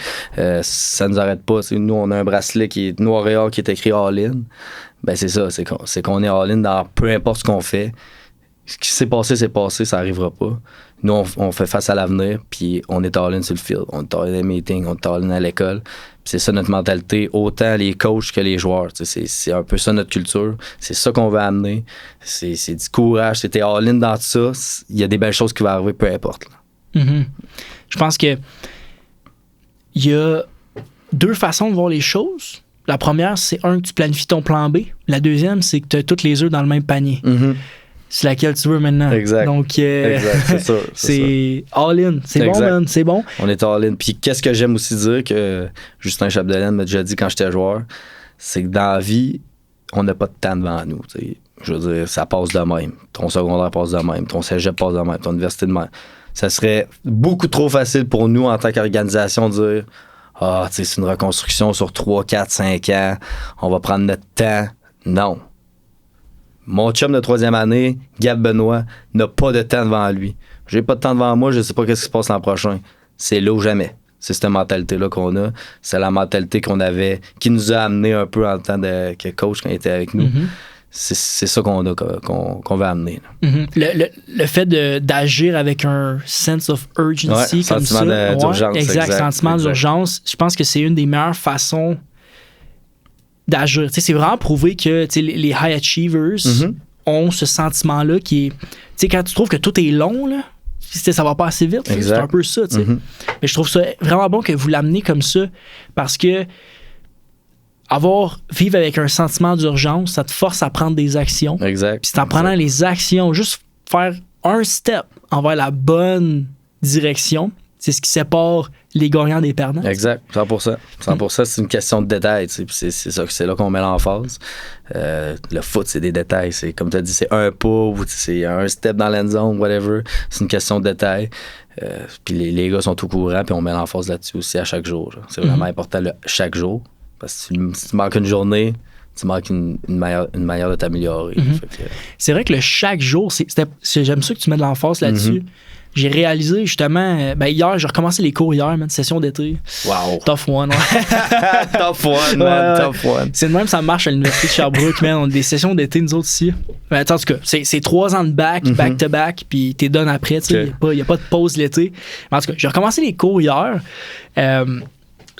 Ça nous arrête pas. Nous, on a un bracelet qui est noir et or qui est écrit All-In. Ben c'est ça, c'est qu'on est All-In dans peu importe ce qu'on fait. Ce qui s'est passé, ça arrivera pas. Nous, on fait face à l'avenir, puis on est all-in sur le field. On est all-in à meeting, on est all-in à l'école. Puis c'est ça notre mentalité, autant les coachs que les joueurs. C'est un peu ça notre culture. C'est ça qu'on veut amener. C'est du courage. Si t'es all-in dans tout ça, il y a des belles choses qui vont arriver, peu importe. Je pense que il y a 2 façons de voir les choses. La première, c'est que tu planifies ton plan B. La deuxième, c'est que tu as toutes les œufs dans le même panier. C'est laquelle tu veux maintenant. Exact. Donc, exact. C'est ça. C'est all-in. C'est bon, man. C'est bon. On est all-in. Puis, qu'est-ce que j'aime aussi dire que Justin Chapdelaine m'a déjà dit quand j'étais joueur, c'est que dans la vie, on n'a pas de temps devant nous. T'sais. Je veux dire, ça passe de même. Ton secondaire passe de même. Ton cégep passe de même. Ton université de même. Ça serait beaucoup trop facile pour nous, en tant qu'organisation, de dire c'est une reconstruction sur 3, 4, 5 ans. On va prendre notre temps. Non. Mon chum de 3e année, Gab Benoît, n'a pas de temps devant lui. J'ai pas de temps devant moi, je sais pas qu'est-ce qui se passe l'an prochain. C'est là ou jamais. C'est cette mentalité-là qu'on a. C'est la mentalité qu'on avait, qui nous a amené un peu en tant que coach quand il était avec nous. C'est ça qu'on a, qu'on veut amener. Le fait d'agir avec un sense of urgency comme ça. Sentiment d'urgence. Exact, sentiment d'urgence. Je pense que c'est une des meilleures façons d'agir. C'est vraiment prouvé que les high achievers ont ce sentiment-là qui est... Quand tu trouves que tout est long, là, ça va pas assez vite. C'est un peu ça. Mais je trouve ça vraiment bon que vous l'amenez comme ça parce que vivre avec un sentiment d'urgence, ça te force à prendre des actions. Exact. Puis c'est en prenant les actions, juste faire un step envers la bonne direction, c'est ce qui sépare les gagnants des perdants. Exact, 100%. 100%, c'est une question de détails. C'est là qu'on met l'emphase. Le foot, c'est des détails. C'est, comme tu as dit, c'est un pas ou c'est un step dans l'end zone, whatever. C'est une question de détails. Puis les gars sont au courant, puis on met l'emphase là-dessus aussi à chaque jour. Là. C'est vraiment important chaque jour. Parce que si tu manques une journée, tu manques une manière de t'améliorer. C'est vrai que chaque jour, j'aime ça que tu mets de l'emphase là-dessus. J'ai réalisé justement, hier, j'ai recommencé les cours hier, session d'été. Wow. Tough one, Tough one, man, tough one. C'est de même, ça marche à l'Université de Sherbrooke, man. On a des sessions d'été, nous autres ici. En tout cas, c'est 3 ans de back-to-back, puis t'es done après, tu sais. Il n'y a pas de pause l'été. Mais en tout cas, j'ai recommencé les cours hier.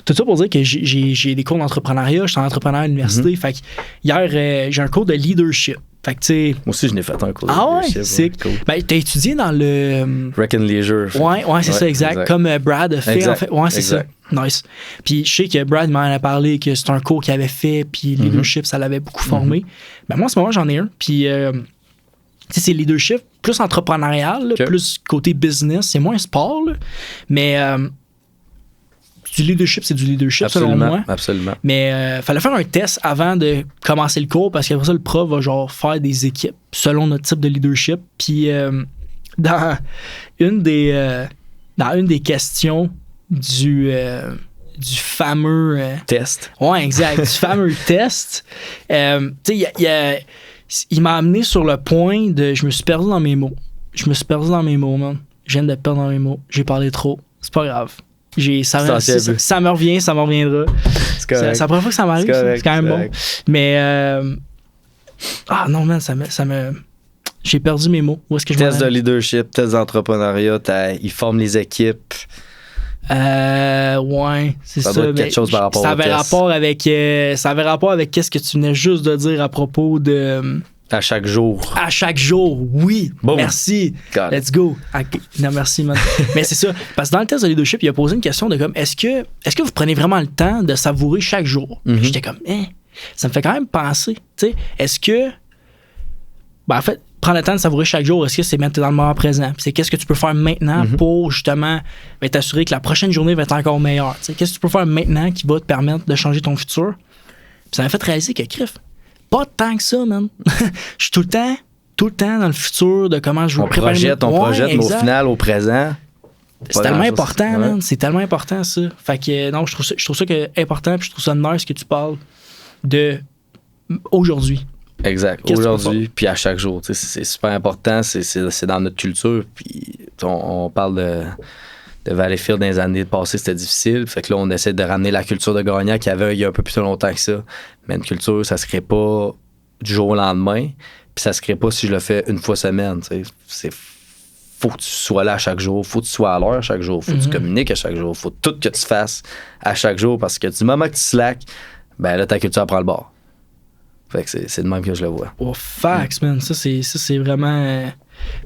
Tout ça pour dire que j'ai des cours d'entrepreneuriat, je suis en entrepreneur à l'université. Fait que hier, j'ai un cours de leadership. Fait que, tu sais. Moi aussi, je n'ai fait un cours de leadership. C'est cool. T'as étudié dans le. Rec and Leisure. Ouais, c'est ça, exact. Comme Brad a fait, en fait. Ouais, c'est ça. Nice. Puis je sais que Brad m'en a parlé que c'est un cours qu'il avait fait, puis leadership, ça l'avait beaucoup formé. Ben, moi, en ce moment, j'en ai un. Puis, tu sais, c'est leadership plus entrepreneurial, plus côté business. C'est moins sport, là. Mais. Du leadership, c'est du leadership, selon moi. Absolument. Mais fallait faire un test avant de commencer le cours parce qu'après ça, le prof va faire des équipes selon notre type de leadership. Puis dans une des questions du fameux... test. Ouais, exact. Du fameux test. Tu sais, il m'a amené sur le point de... Je me suis perdu dans mes mots. Man. Je viens de perdre dans mes mots. J'ai parlé trop. C'est pas grave. Ça me revient, ça me reviendra. C'est la première fois que ça m'arrive. C'est quand même bon. Mais... non, man, ça me... J'ai perdu mes mots. Où est-ce que je test de leadership, test d'entrepreneuriat, ils forment les équipes. Ouais, c'est ça. Ça doit être quelque chose par rapport au test. Ça avait rapport avec qu'est-ce que tu venais juste de dire à propos de... À chaque jour. À chaque jour, oui. Boom. Merci. Let's go. Non, merci, man. Mais c'est ça. Parce que dans le test de leadership, il a posé une question de comme, est-ce que vous prenez vraiment le temps de savourer chaque jour? Mm-hmm. J'étais comme, ça me fait quand même penser. Tu sais, est-ce que... en fait, prendre le temps de savourer chaque jour, est-ce que c'est mettre dans le moment présent? Puis c'est qu'est-ce que tu peux faire maintenant pour justement t'assurer que la prochaine journée va être encore meilleure? T'sais, qu'est-ce que tu peux faire maintenant qui va te permettre de changer ton futur? Puis ça m'a fait réaliser que, pas tant que ça, man. Je suis tout le temps dans le futur de comment je veux préparer. On projette, mais au final, au présent. C'est tellement important, man. C'est tellement important, ça. Fait que, non, je trouve ça important, puis je trouve ça nice que tu parles de aujourd'hui. Exact. Aujourd'hui, puis à chaque jour. C'est super important. C'est dans notre culture. Puis on parle de Valleyfield dans les années passées, c'était difficile. Fait que là, on essaie de ramener la culture de gagnant qu'il y avait il y a un peu plus longtemps que ça. Mais une culture, ça se crée pas du jour au lendemain. Puis ça se crée pas si je le fais une fois semaine. Faut que tu sois là à chaque jour. Faut que tu sois à l'heure à chaque jour. Faut que tu communiques à chaque jour. Faut tout que tu fasses à chaque jour. Parce que du moment que tu slack, ben là, ta culture prend le bord. Fait que c'est de même que je le vois. Oh, facts, man. Ça, c'est vraiment...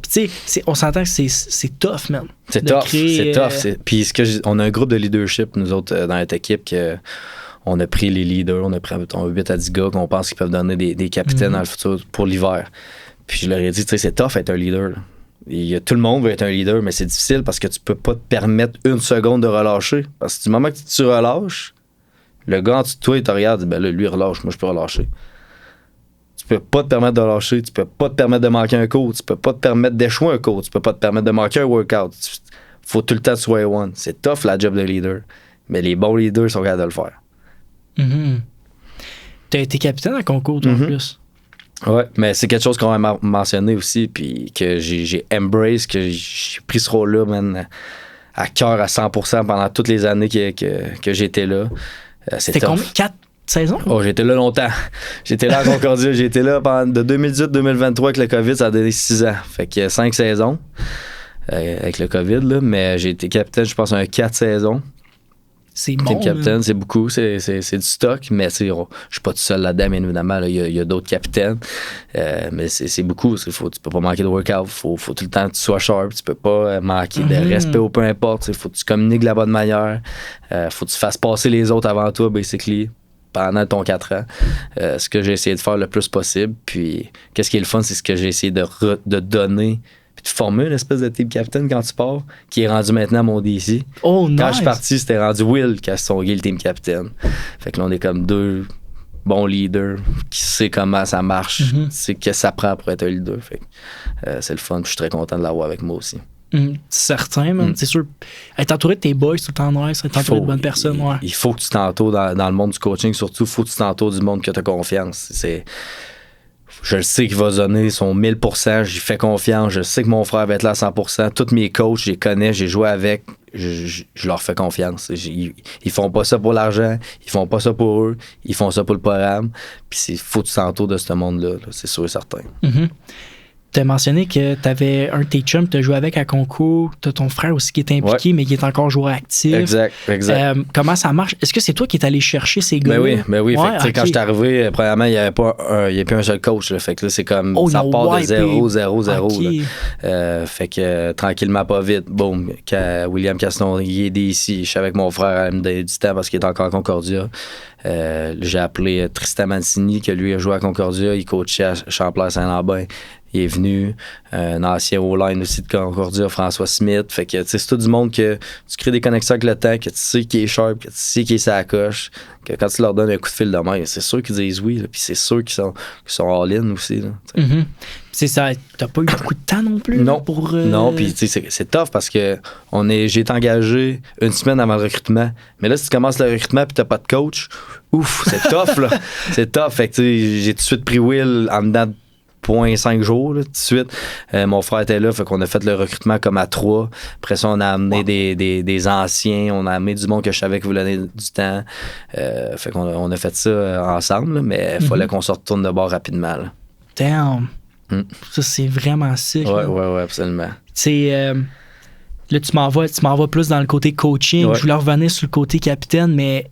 Puis, tu sais, on s'entend que c'est tough, man. C'est tough. Puis, on a un groupe de leadership, nous autres, dans notre équipe, on a pris les leaders, on a pris 8 à 10 gars qu'on pense qu'ils peuvent donner des capitaines dans le futur pour l'hiver. Puis, je leur ai dit, tu sais, c'est tough être un leader. Tout le monde veut être un leader, mais c'est difficile parce que tu peux pas te permettre une seconde de relâcher. Parce que du moment que tu relâches, le gars en dessous de toi, il te regarde, ben là, lui, relâche, moi, je peux relâcher. Tu peux pas te permettre de lâcher, tu peux pas te permettre de manquer un cours, tu peux pas te permettre d'échouer un cours, tu peux pas te permettre de manquer un workout. Faut tout le temps que tu sois one. C'est tough la job de leader, mais les bons leaders sont capables de le faire. Mm-hmm. Tu as été capitaine à concours, toi, en plus. Ouais, mais c'est quelque chose qu'on a mentionné aussi, puis que j'ai embrace, que j'ai pris ce rôle-là, man, à cœur à 100% pendant toutes les années que j'étais là. C'était combien? 4 saisons? Oh, j'étais là longtemps. J'étais là à Concordia. J'ai été là de 2018-2023 avec le COVID, ça a donné 6 ans. Fait que 5 saisons avec le COVID, là. Mais j'ai été capitaine, je pense, 4 saisons. C'est bon. Capitaine, c'est beaucoup, c'est du stock, mais je suis pas tout seul là-dedans, bien évidemment. Il y a d'autres capitaines. Mais c'est beaucoup. Tu peux pas manquer de workout. Faut tout le temps que tu sois sharp. Tu peux pas manquer de respect ou peu importe. Faut que tu communiques de la bonne manière. Faut que tu fasses passer les autres avant toi, basically. Pendant ton 4 ans, ce que j'ai essayé de faire le plus possible. Puis, qu'est-ce qui est le fun, c'est ce que j'ai essayé de donner, puis de former une espèce de team captain quand tu pars, qui est rendu maintenant mon DC. Oh, nice. Quand je suis parti, c'était rendu Will qui a songué le team captain. Fait que là, on est comme 2 bons leaders qui sait comment ça marche, c'est que ça prend pour être un leader. Fait que c'est le fun, puis je suis très content de l'avoir avec moi aussi. Certain, man. C'est sûr. Être entouré de tes boys tout le temps nice, être entouré de bonnes personnes. Ouais. Il faut que tu t'entoures dans le monde du coaching, surtout, il faut que tu t'entoures du monde que tu as confiance. Je le sais qu'il va donner son 1000%, j'y fais confiance, je sais que mon frère va être là à 100%. Tous mes coachs, je les connais, j'ai joué avec, je leur fais confiance. Ils font pas ça pour l'argent, ils font pas ça pour eux, ils font ça pour le programme. Puis il faut que tu t'entoures de ce monde-là, là, c'est sûr et certain. Tu as mentionné que tu avais un de tes chums, tu as joué avec à concours, tu as ton frère aussi qui est impliqué, mais qui est encore joueur actif. Exact. Comment ça marche? Est-ce que c'est toi qui es allé chercher ces gars-là? Ben oui. Ouais, fait que quand je suis arrivé, premièrement, il n'y avait plus un seul coach. Là, fait que là, c'est comme ça part de 0. Fait que tranquillement, pas vite, boum, quand William Caston il est ici, je suis avec mon frère à me donner du temps parce qu'il est encore à Concordia. J'ai appelé Tristan Mancini, que lui a joué à Concordia, il coachait à Champlain-Saint-Lambin. Il est venu, un ancien O-line aussi de Concordia, François Smith. Fait que c'est tout du monde que tu crées des connexions avec le temps, que tu sais qui est sharp, que tu sais qui est sa coche, que quand tu leur donnes un coup de fil de main, c'est sûr qu'ils disent oui, puis c'est sûr qu'ils sont all-in aussi. Là, c'est ça, t'as pas eu beaucoup de temps non plus? Non, non, puis c'est tough parce que j'ai été engagé une semaine avant le recrutement. Mais là, si tu commences le recrutement puis t'as pas de coach, ouf, c'est tough, là. C'est tough. Fait que j'ai tout de suite pris Will en dedans 0.5 jours, là, tout de suite. Mon frère était là, fait qu'on a fait le recrutement comme à 3. Après ça, on a amené des anciens, on a amené du monde que je savais qui voulait donner du temps. Fait qu'on a fait ça ensemble, là, mais il fallait qu'on se retourne de bord rapidement. Là. Damn! Ça, c'est vraiment sick. Ouais, absolument. Tu sais, là, tu m'en vas plus dans le côté coaching. Je voulais revenir sur le côté capitaine, mais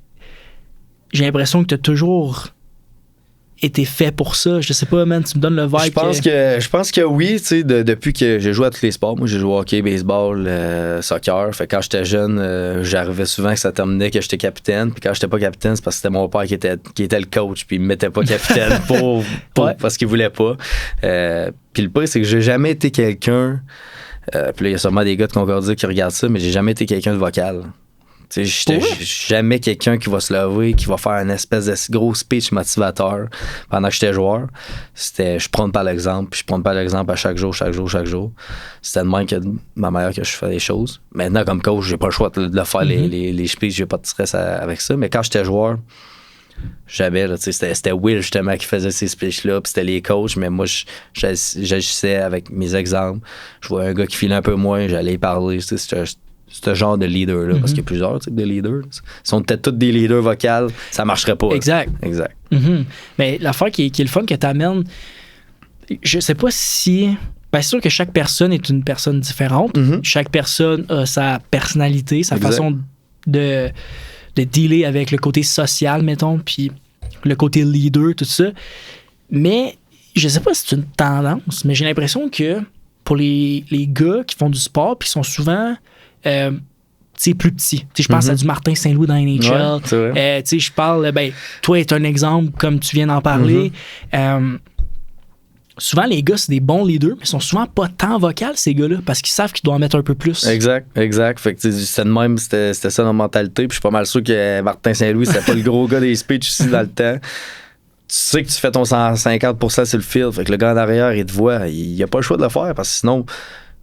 j'ai l'impression que tu as toujours été fait pour ça. Je sais pas, man, tu me donnes le vibe. Je pense que oui, tu sais, depuis que j'ai joué à tous les sports. Moi, j'ai joué au hockey, baseball, soccer. Fait que quand j'étais jeune, j'arrivais souvent que ça terminait que j'étais capitaine. Puis quand j'étais pas capitaine, c'est parce que c'était mon père qui était le coach. Puis il me mettait pas capitaine parce qu'il voulait pas. Puis le pire, c'est que j'ai jamais été quelqu'un. Puis là, il y a sûrement des gars de Concordia qui regardent ça, mais j'ai jamais été quelqu'un de vocal. J'étais jamais quelqu'un qui va se lever, qui va faire une espèce de gros speech motivateur pendant que j'étais joueur. Je prône par l'exemple, puis je prône par l'exemple à chaque jour. C'était de même que ma manière que je fais les choses. Maintenant, comme coach, j'ai pas le choix de le faire, les speeches, j'ai pas de stress avec ça. Mais quand j'étais joueur, jamais, là, c'était Will justement qui faisait ces speeches-là, puis c'était les coachs, mais moi, j'agissais avec mes exemples. Je voyais un gars qui filait un peu moins, j'allais y parler. C'était ce genre de leader-là, parce qu'il y a plusieurs types de leaders. Si on était tous des leaders vocaux, ça marcherait pas. Exact. Mais l'affaire qui est le fun que tu amènes, je sais pas si... Bien, c'est sûr que chaque personne est une personne différente. Chaque personne a sa personnalité, sa façon de dealer avec le côté social, mettons, puis le côté leader, tout ça. Mais je sais pas si c'est une tendance, mais j'ai l'impression que pour les gars qui font du sport, puis qui sont souvent... plus petit. Je pense à du Martin Saint-Louis dans NHL. Je parle, toi, est un exemple, comme tu viens d'en parler. Souvent, les gars, c'est des bons leaders, mais ils sont souvent pas tant vocaux, ces gars-là, parce qu'ils savent qu'ils doivent en mettre un peu plus. Exact. Fait que c'était de même, c'était ça notre mentalité. Puis je suis pas mal sûr que Martin Saint-Louis, c'était pas le gros gars des speeches aussi dans le temps. Tu sais que tu fais ton 150% sur le field. Fait que le gars en arrière, il te voit. Il a pas le choix de le faire, parce que sinon...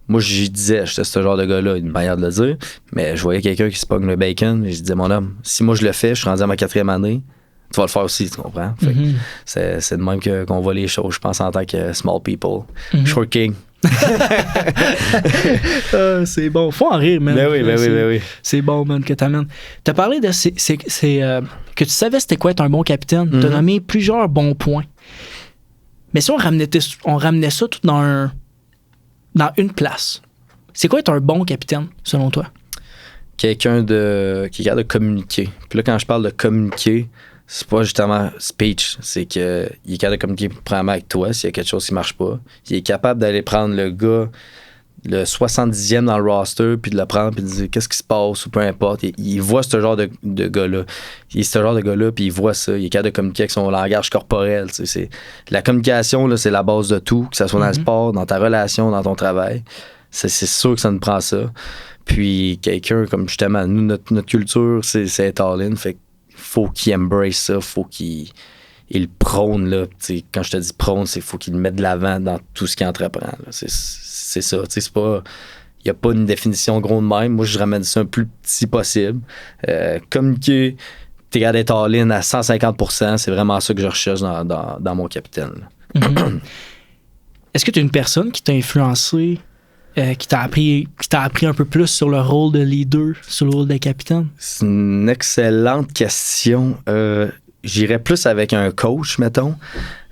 Moi, j'y disais, j'étais ce genre de gars-là, une manière de le dire, mais je voyais quelqu'un qui se pogne le bacon, et je disais, mon homme, si moi je le fais, je suis rendu à ma 4e année, tu vas le faire aussi, tu comprends? Fait que c'est de même qu'on voit les choses, je pense, en tant que small people. Short King. C'est bon, faut en rire, man. Ben oui. C'est bon, man, que t'amènes. T'as parlé de que tu savais c'était quoi être un bon capitaine. T'as nommé plusieurs bons points. Mais si on ramenait ça tout dans une place. C'est quoi être un bon capitaine, selon toi? Quelqu'un qui est capable de communiquer. Puis là, quand je parle de communiquer, c'est pas justement speech. C'est qu'il est capable de communiquer premièrement avec toi s'il y a quelque chose qui marche pas. Il est capable d'aller prendre le gars, le 70e dans le roster, puis de le prendre, puis de dire qu'est-ce qui se passe, ou peu importe. Il voit ce genre de gars-là. Il est ce genre de gars-là, puis il voit ça. Il est capable de communiquer avec son langage corporel. La communication, là, c'est la base de tout, que ce soit dans le sport, dans ta relation, dans ton travail. C'est sûr que ça nous prend ça. Puis quelqu'un, comme justement, nous, notre culture, c'est être all-in. Fait qu'il faut qu'il embrace ça, faut qu'il prône, là. Quand je te dis prône, c'est faut qu'il le mette de l'avant dans tout ce qu'il entreprend. Là. C'est ça. C'est pas... Il n'y a pas une définition gros de même. Moi, je ramène ça un plus petit possible. Communiquer, t'es capable d'être all-in à 150%, c'est vraiment ça que je recherche dans mon capitaine. Est-ce que tu as une personne qui t'a influencé, qui t'a appris un peu plus sur le rôle de leader, sur le rôle de capitaine? C'est une excellente question. J'irais plus avec un coach, mettons.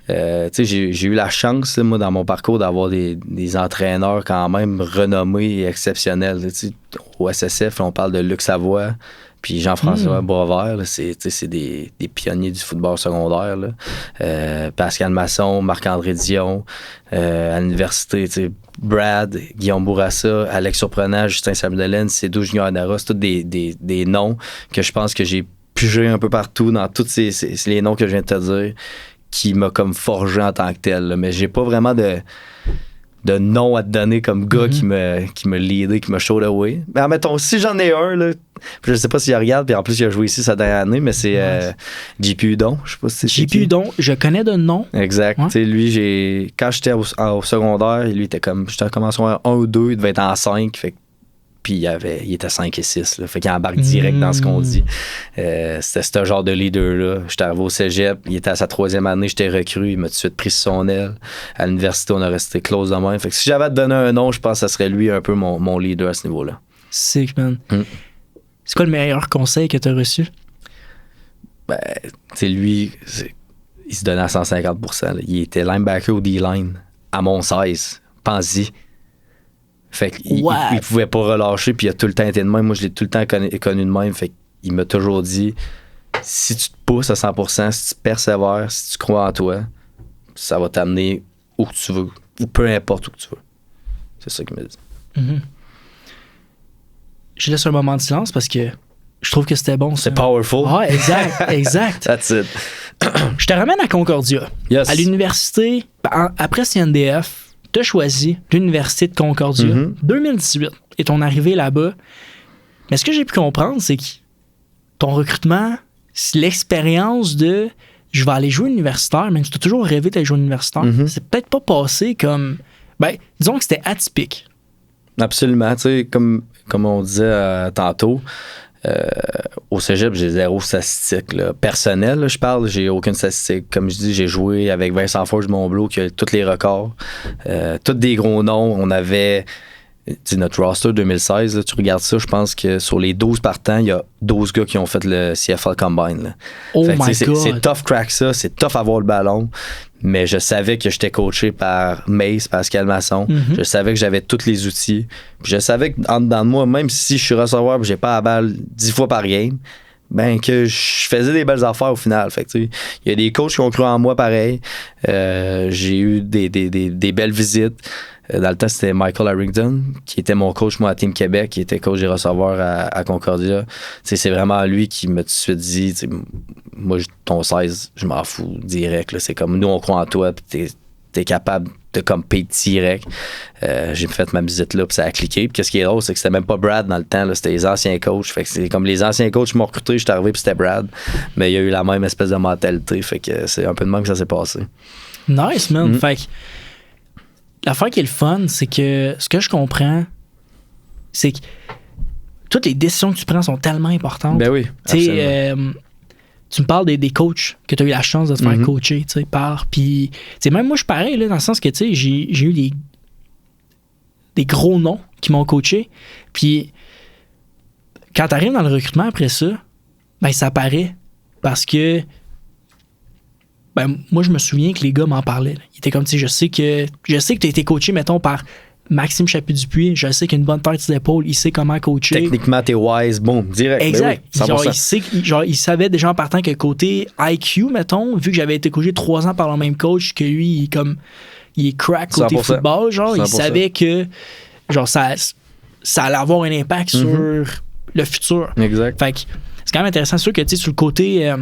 J'ai eu la chance, moi, dans mon parcours, d'avoir des entraîneurs quand même renommés et exceptionnels. Au SSF, on parle de Luc Savoie, puis Jean-François Boisvert, c'est des pionniers du football secondaire. Là. Pascal Masson, Marc-André Dion, à l'université, Brad, Guillaume Bourassa, Alex Surprenant, Justin Samuel, Cédou Junior Adara, c'est tous des noms que je pense que j'ai pigé un peu partout dans tous les noms que je viens de te dire, qui m'a comme forgé en tant que tel. Là. Mais j'ai pas vraiment de nom à te donner comme gars qui m'a leadé, qui m'a show the way. Mais admettons, si j'en ai un, là, je sais pas s'il regarde, puis en plus il a joué ici cette dernière année, mais c'est JP Udon. Je sais pas si c'est JP Udon, je connais de nom. Exact. Ouais. Lui, quand j'étais au secondaire, lui était comme, j'étais commencé à 1 ou 2, il devait être en 5, fait puis il était 5 et 6. Là, fait qu'il embarque direct dans ce qu'on dit. C'était ce genre de leader-là. J'étais arrivé au cégep, il était à sa 3e année, j'étais recru, il m'a tout de suite pris sur son aile. À l'université, on a resté close de même. Fait que si j'avais à te donner un nom, je pense que ça serait lui un peu mon leader à ce niveau-là. Sick, man. C'est quoi le meilleur conseil que tu as reçu? Ben, tu sais, lui, il se donnait à 150%. Là. Il était linebacker au D-line à mon 16. Pense-y. Fait qu'il il pouvait pas relâcher, puis il a tout le temps été de même. Moi, je l'ai tout le temps connu de même. Fait qu'il m'a toujours dit, si tu te pousses à 100%, si tu persévères, si tu crois en toi, ça va t'amener où que tu veux, ou peu importe où que tu veux. C'est ça qu'il m'a dit. Je laisse un moment de silence parce que je trouve que c'était bon. C'est powerful. Ah, exact. That's it. Je te ramène à Concordia. Yes. À l'université, après CNDF, tu as choisi l'université de Concordia. 2018 est ton arrivée là-bas. Mais ce que j'ai pu comprendre, c'est que ton recrutement, c'est l'expérience de je vais aller jouer universitaire, même si tu as toujours rêvé d'aller jouer universitaire. C'est peut-être pas passé comme. Ben, disons que c'était atypique. Absolument. Tu sais, comme on disait tantôt, au cégep, j'ai 0 statistique. Personnel, là, je parle, j'ai aucune statistique. Comme je dis, j'ai joué avec Vincent Forge-Monblot qui a tous les records. Tous des gros noms. On avait notre roster 2016. Là, tu regardes ça, je pense que sur les 12 partants, il y a 12 gars qui ont fait le CFL Combine. Là. Oh my God! C'est tough crack ça, c'est tough avoir le ballon. Mais je savais que j'étais coaché par Mace, Pascal Masson. Je savais que j'avais tous les outils. Puis je savais qu'en dedans de moi, même si je suis receveur et j'ai pas la balle 10 fois par game, ben que je faisais des belles affaires au final. Fait que, il y a des coachs qui ont cru en moi pareil. J'ai eu des belles visites. Dans le temps, c'était Michael Harrington, qui était mon coach, moi, à Team Québec, qui était coach des receveurs à Concordia. C'est vraiment lui qui m'a tout de suite dit, moi, ton 16, je m'en fous direct. Là. C'est comme, nous, on croit en toi, puis t'es capable de compter direct. J'ai fait ma visite là, puis ça a cliqué. Puis qu'est-ce qui est drôle, c'est que c'était même pas Brad dans le temps, là, c'était les anciens coachs. Fait que c'est comme les anciens coachs m'ont recruté, j'étais arrivé, puis c'était Brad. Mais il y a eu la même espèce de mentalité. Fait que c'est un peu de même que ça s'est passé. Nice, man. Fait que l'affaire qui est le fun, c'est que ce que je comprends, c'est que toutes les décisions que tu prends sont tellement importantes. Ben oui, absolument. Tu me parles des coachs que tu as eu la chance de te faire coacher, tu sais, par. Puis, même moi, je suis pareil, là, dans le sens que, tu sais, j'ai eu des gros noms qui m'ont coaché. Puis, quand tu arrives dans le recrutement après ça, ben, ça paraît. Parce que, ben, moi, je me souviens que les gars m'en parlaient. Là. Ils étaient comme, tu sais, je sais que tu as été coaché, mettons, par Maxime Chapuis-Dupuis. Je sais qu'il a une bonne tête d'épaule. Il sait comment coacher. Techniquement, t'es wise. Boom, direct. Exact. Ben oui, il savait déjà en partant que côté IQ, mettons, vu que j'avais été coaché 3 ans par le même coach, que lui, il est crack côté 100%. Football. Genre, 100%. Il savait que genre, ça allait avoir un impact sur le futur. Exact. Fait que c'est quand même intéressant. C'est sûr que, tu sais, sur le côté...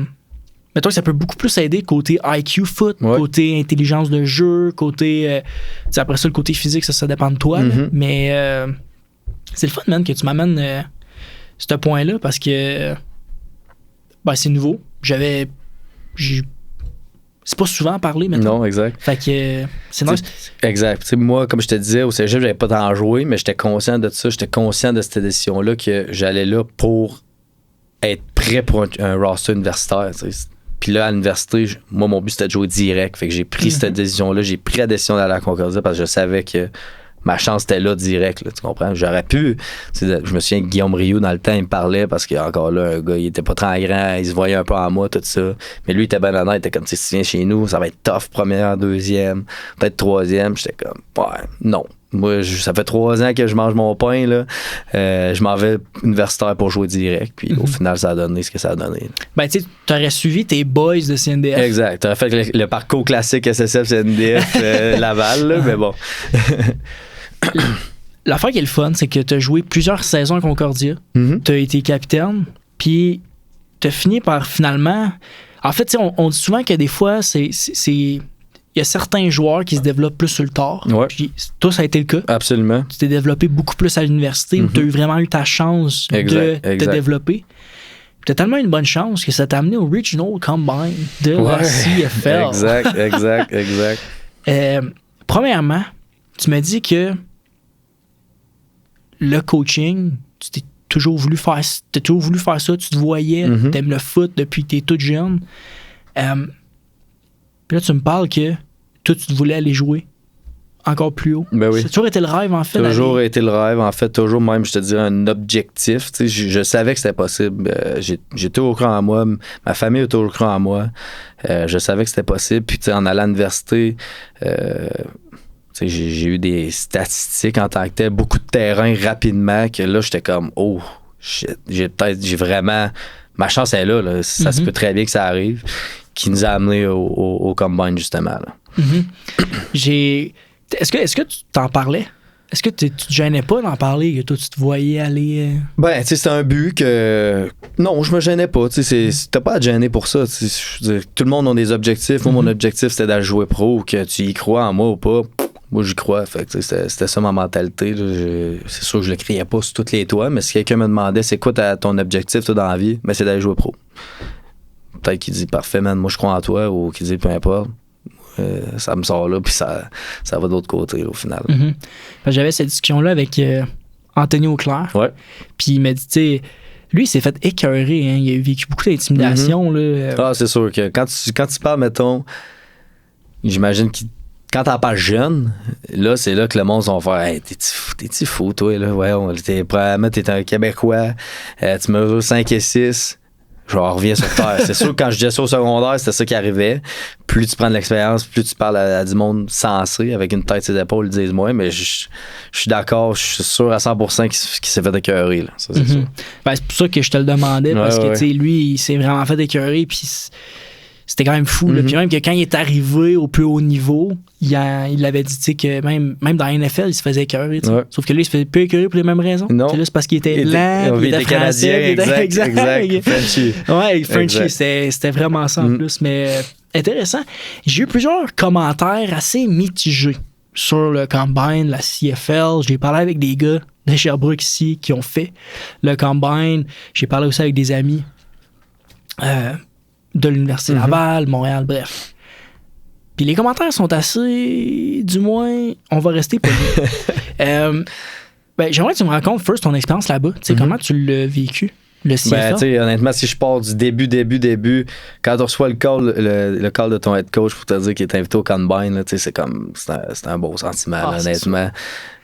mettons que ça peut beaucoup plus aider côté IQ foot, côté intelligence de jeu, côté... après ça, le côté physique, ça dépend de toi. Là. Mais c'est le fun, man, que tu m'amènes ce point-là parce que ben, c'est nouveau. C'est pas souvent parlé maintenant. Non, exact. Fait que c'est nice. Exact. T'sais, moi, comme je te disais, au cégep, j'avais pas tant joué, mais j'étais conscient de ça. J'étais conscient de cette décision-là que j'allais là pour être prêt pour un roster universitaire. T'sais. Puis là, à l'université, moi, mon but, c'était de jouer direct. Fait que j'ai pris cette décision-là. J'ai pris la décision d'aller à Concordia parce que je savais que ma chance était là, direct. Là, tu comprends? J'aurais pu. Je me souviens que Guillaume Rioux, dans le temps, il me parlait parce qu'encore là, un gars, il était pas très grand. Il se voyait un peu en moi, tout ça. Mais lui, il était ben honnête. Il était comme, si tu viens chez nous, ça va être tough, première, deuxième, peut-être troisième. J'étais comme, ouais, non. Moi, ça fait 3 ans que je mange mon pain, là. Je m'en vais universitaire pour jouer direct. Puis au final, ça a donné ce que ça a donné. Là. Ben, tu sais, t'aurais suivi tes boys de CNDF. Exact. T'aurais fait le parcours classique SSF CNDF Laval, là, mais bon. L'affaire qui est le fun, c'est que t'as joué plusieurs saisons à Concordia. T'as été capitaine. Puis t'as fini par finalement... En fait, on dit souvent que des fois, il y a certains joueurs qui se développent plus sur le tard. Ouais. Puis toi, ça a été le cas. Absolument. Tu t'es développé beaucoup plus à l'université où tu as eu vraiment eu ta chance de te développer. Tu as tellement une bonne chance que ça t'a amené au Regional Combine de la CFL. Exact. Premièrement, tu m'as dit que le coaching, tu t'as toujours voulu faire ça, tu te voyais, t'aimes le foot depuis que t'es toute jeune. Puis là, tu me parles que toi, tu te voulais aller jouer encore plus haut. Ben oui. Ça a toujours été le rêve, en fait. Toujours été le rêve, en fait. Toujours même, je te dirais, un objectif. Tu sais, je savais que c'était possible. J'ai toujours cru en moi. Ma famille a toujours cru en moi. Je savais que c'était possible. Puis, tu sais, en allant à l'université, j'ai eu des statistiques en tant que tel, beaucoup de terrain rapidement, que là, j'étais comme, oh, shit, j'ai vraiment... Ma chance est là. Ça se peut très bien que ça arrive, qui nous a amenés au Combine, justement. Là. Est-ce que tu t'en parlais? Est-ce que tu te gênais pas d'en parler, que toi, tu te voyais aller... Ben, tu sais, c'est un but que... Non, je me gênais pas. Tu sais, t'as pas à te gêner pour ça. Je veux dire, tout le monde a des objectifs. Moi, mon objectif, c'était d'aller jouer pro, que tu y crois en moi ou pas. Moi, j'y crois. Fait que, c'était ça ma mentalité. C'est sûr que je le criais pas sur tous les toits, mais si quelqu'un me demandait c'est quoi ton objectif toi, dans la vie, ben, c'est d'aller jouer pro. Peut-être qu'il dit parfait, man, moi je crois en toi, ou qu'il dit peu importe. Ça me sort là, puis ça va de l'autre côté, là, au final. J'avais cette discussion-là avec Anthony Auclair. Ouais. Puis il m'a dit, tu sais, lui, il s'est fait écœurer. Hein, il a vécu beaucoup d'intimidation. Ah, c'est sûr que quand tu parles, mettons, j'imagine que quand t'en parles jeune, là, c'est là que le monde va faire hey, t'es-tu fou, toi, là? Ouais, probablement, t'es un Québécois, tu mesures 5 et 6. Je reviens sur terre. C'est sûr que quand je disais ça au secondaire, c'était ça qui arrivait. Plus tu prends de l'expérience, plus tu parles à du monde sensé, avec une tête sur ses épaules, ils disent moi, mais je suis d'accord, je suis sûr à 100% qu'il s'est fait écœurer. Là. Ça, c'est sûr. Ben, c'est pour ça que je te le demandais, parce que lui, il s'est vraiment fait écœurer, puis c'était quand même fou. Là. Puis même que quand il est arrivé au plus haut niveau, il avait dit que même dans la NFL, il se faisait écœurer. Ouais. Sauf que lui, il se faisait plus écœurer pour les mêmes raisons. Non. C'est juste parce qu'il était lent, il était canadien, exact. Frenchy. Ouais, Frenchy, c'était vraiment ça en plus. Mais intéressant. J'ai eu plusieurs commentaires assez mitigés sur le Combine, la CFL. J'ai parlé avec des gars de Sherbrooke ici qui ont fait le Combine. J'ai parlé aussi avec des amis de l'Université Laval, Montréal, bref. Puis les commentaires sont assez... Du moins, on va rester polis. J'aimerais que tu me racontes first ton expérience là-bas. Comment tu l'as vécu, le CFL? Honnêtement, si je pars du début, quand tu reçois le call de ton head coach pour te dire qu'il est invité au Combine, là, c'est un beau sentiment, honnêtement.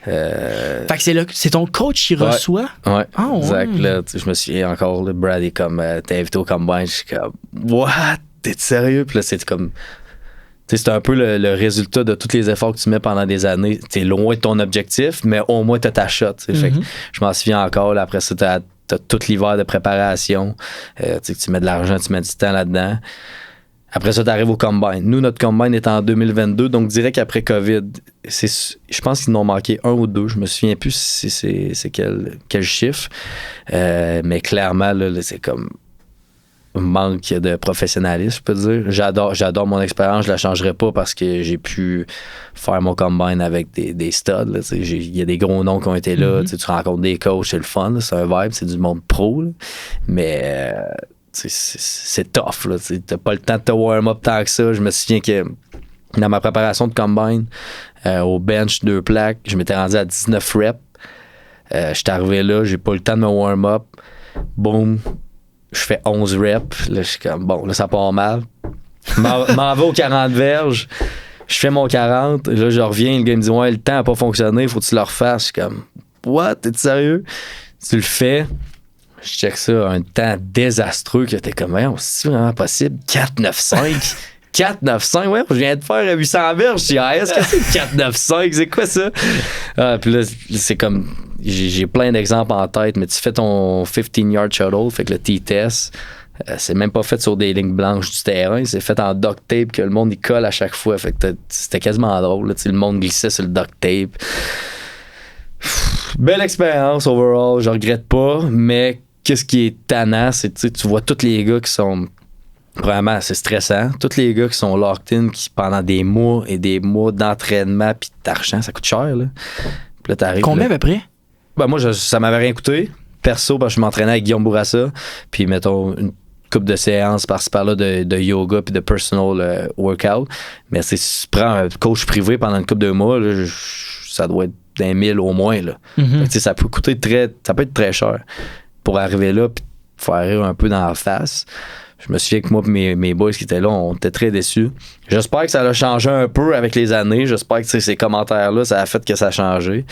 Fait que c'est ton coach qui reçoit? Ouais, exact. Là, je me souviens encore, là, Brad est comme, t'es invité au Combine, je suis comme, what? T'es sérieux? Puis là, c'est comme, c'est un peu le résultat de tous les efforts que tu mets pendant des années. T'es loin de ton objectif, mais au moins t'as ta shot. Fait que je m'en souviens encore, là, après ça, t'as tout l'hiver de préparation. Tu mets de l'argent, tu mets du temps là-dedans. Après ça, tu arrives au Combine. Nous, notre Combine est en 2022, donc direct après COVID. Je pense qu'ils en ont manqué 1 ou 2. Je me souviens plus si c'est quel chiffre. Mais clairement, là, c'est comme un manque de professionnalisme, je peux dire. J'adore mon expérience. Je la changerai pas parce que j'ai pu faire mon Combine avec des studs. Il y a des gros noms qui ont été là. Tu rencontres des coachs, c'est le fun. Là, c'est un vibe, c'est du monde pro. Là. Mais... c'est tough, là. T'as pas le temps de te warm up tant que ça. Je me souviens que dans ma préparation de Combine, au bench 2 plaques, je m'étais rendu à 19 reps. J'étais arrivé là, j'ai pas le temps de me warm up. Boom, je fais 11 reps. Là, je suis comme, bon, là, ça part mal. M'en vais aux 40 verges. Je fais mon 40. Là, je reviens. Le gars me dit, ouais, le temps n'a pas fonctionné, faut que tu le refasses. Je suis comme, what? T'es sérieux? Tu le fais. Je check ça, un temps désastreux que t'es comme, c'est vraiment possible? 4,95? 4,95? Ouais, je viens de faire 800 verges. Je dis, est-ce que c'est 4,95? C'est quoi ça? Puis là, c'est comme, j'ai plein d'exemples en tête, mais tu fais ton 15-yard shuttle, fait que le T-test, c'est même pas fait sur des lignes blanches du terrain, c'est fait en duct tape que le monde y colle à chaque fois. Fait que c'était quasiment drôle. Là, le monde glissait sur le duct tape. Belle expérience overall, je regrette pas, mais qu'est-ce qui est tannant, c'est tu vois tous les gars qui sont vraiment, c'est stressant, tous les gars qui sont locked in, qui pendant des mois et des mois d'entraînement puis d'argent, ça coûte cher là. Puis là t'arrives. Combien à peu près? Ben moi ça m'avait rien coûté. Perso, parce que je m'entraînais avec Guillaume Bourassa, puis mettons une couple de séances par-ci par-là de yoga puis de personal workout. Mais si tu prends un coach privé pendant une couple de mois, là, ça doit être d'un 1000 au moins. Là. Ça peut être très cher pour arriver là puis faire rire un peu dans la face. Je me souviens que moi et mes boys qui étaient là, on était très déçus. J'espère que ça a changé un peu avec les années. J'espère que ces commentaires-là, ça a fait que ça a changé.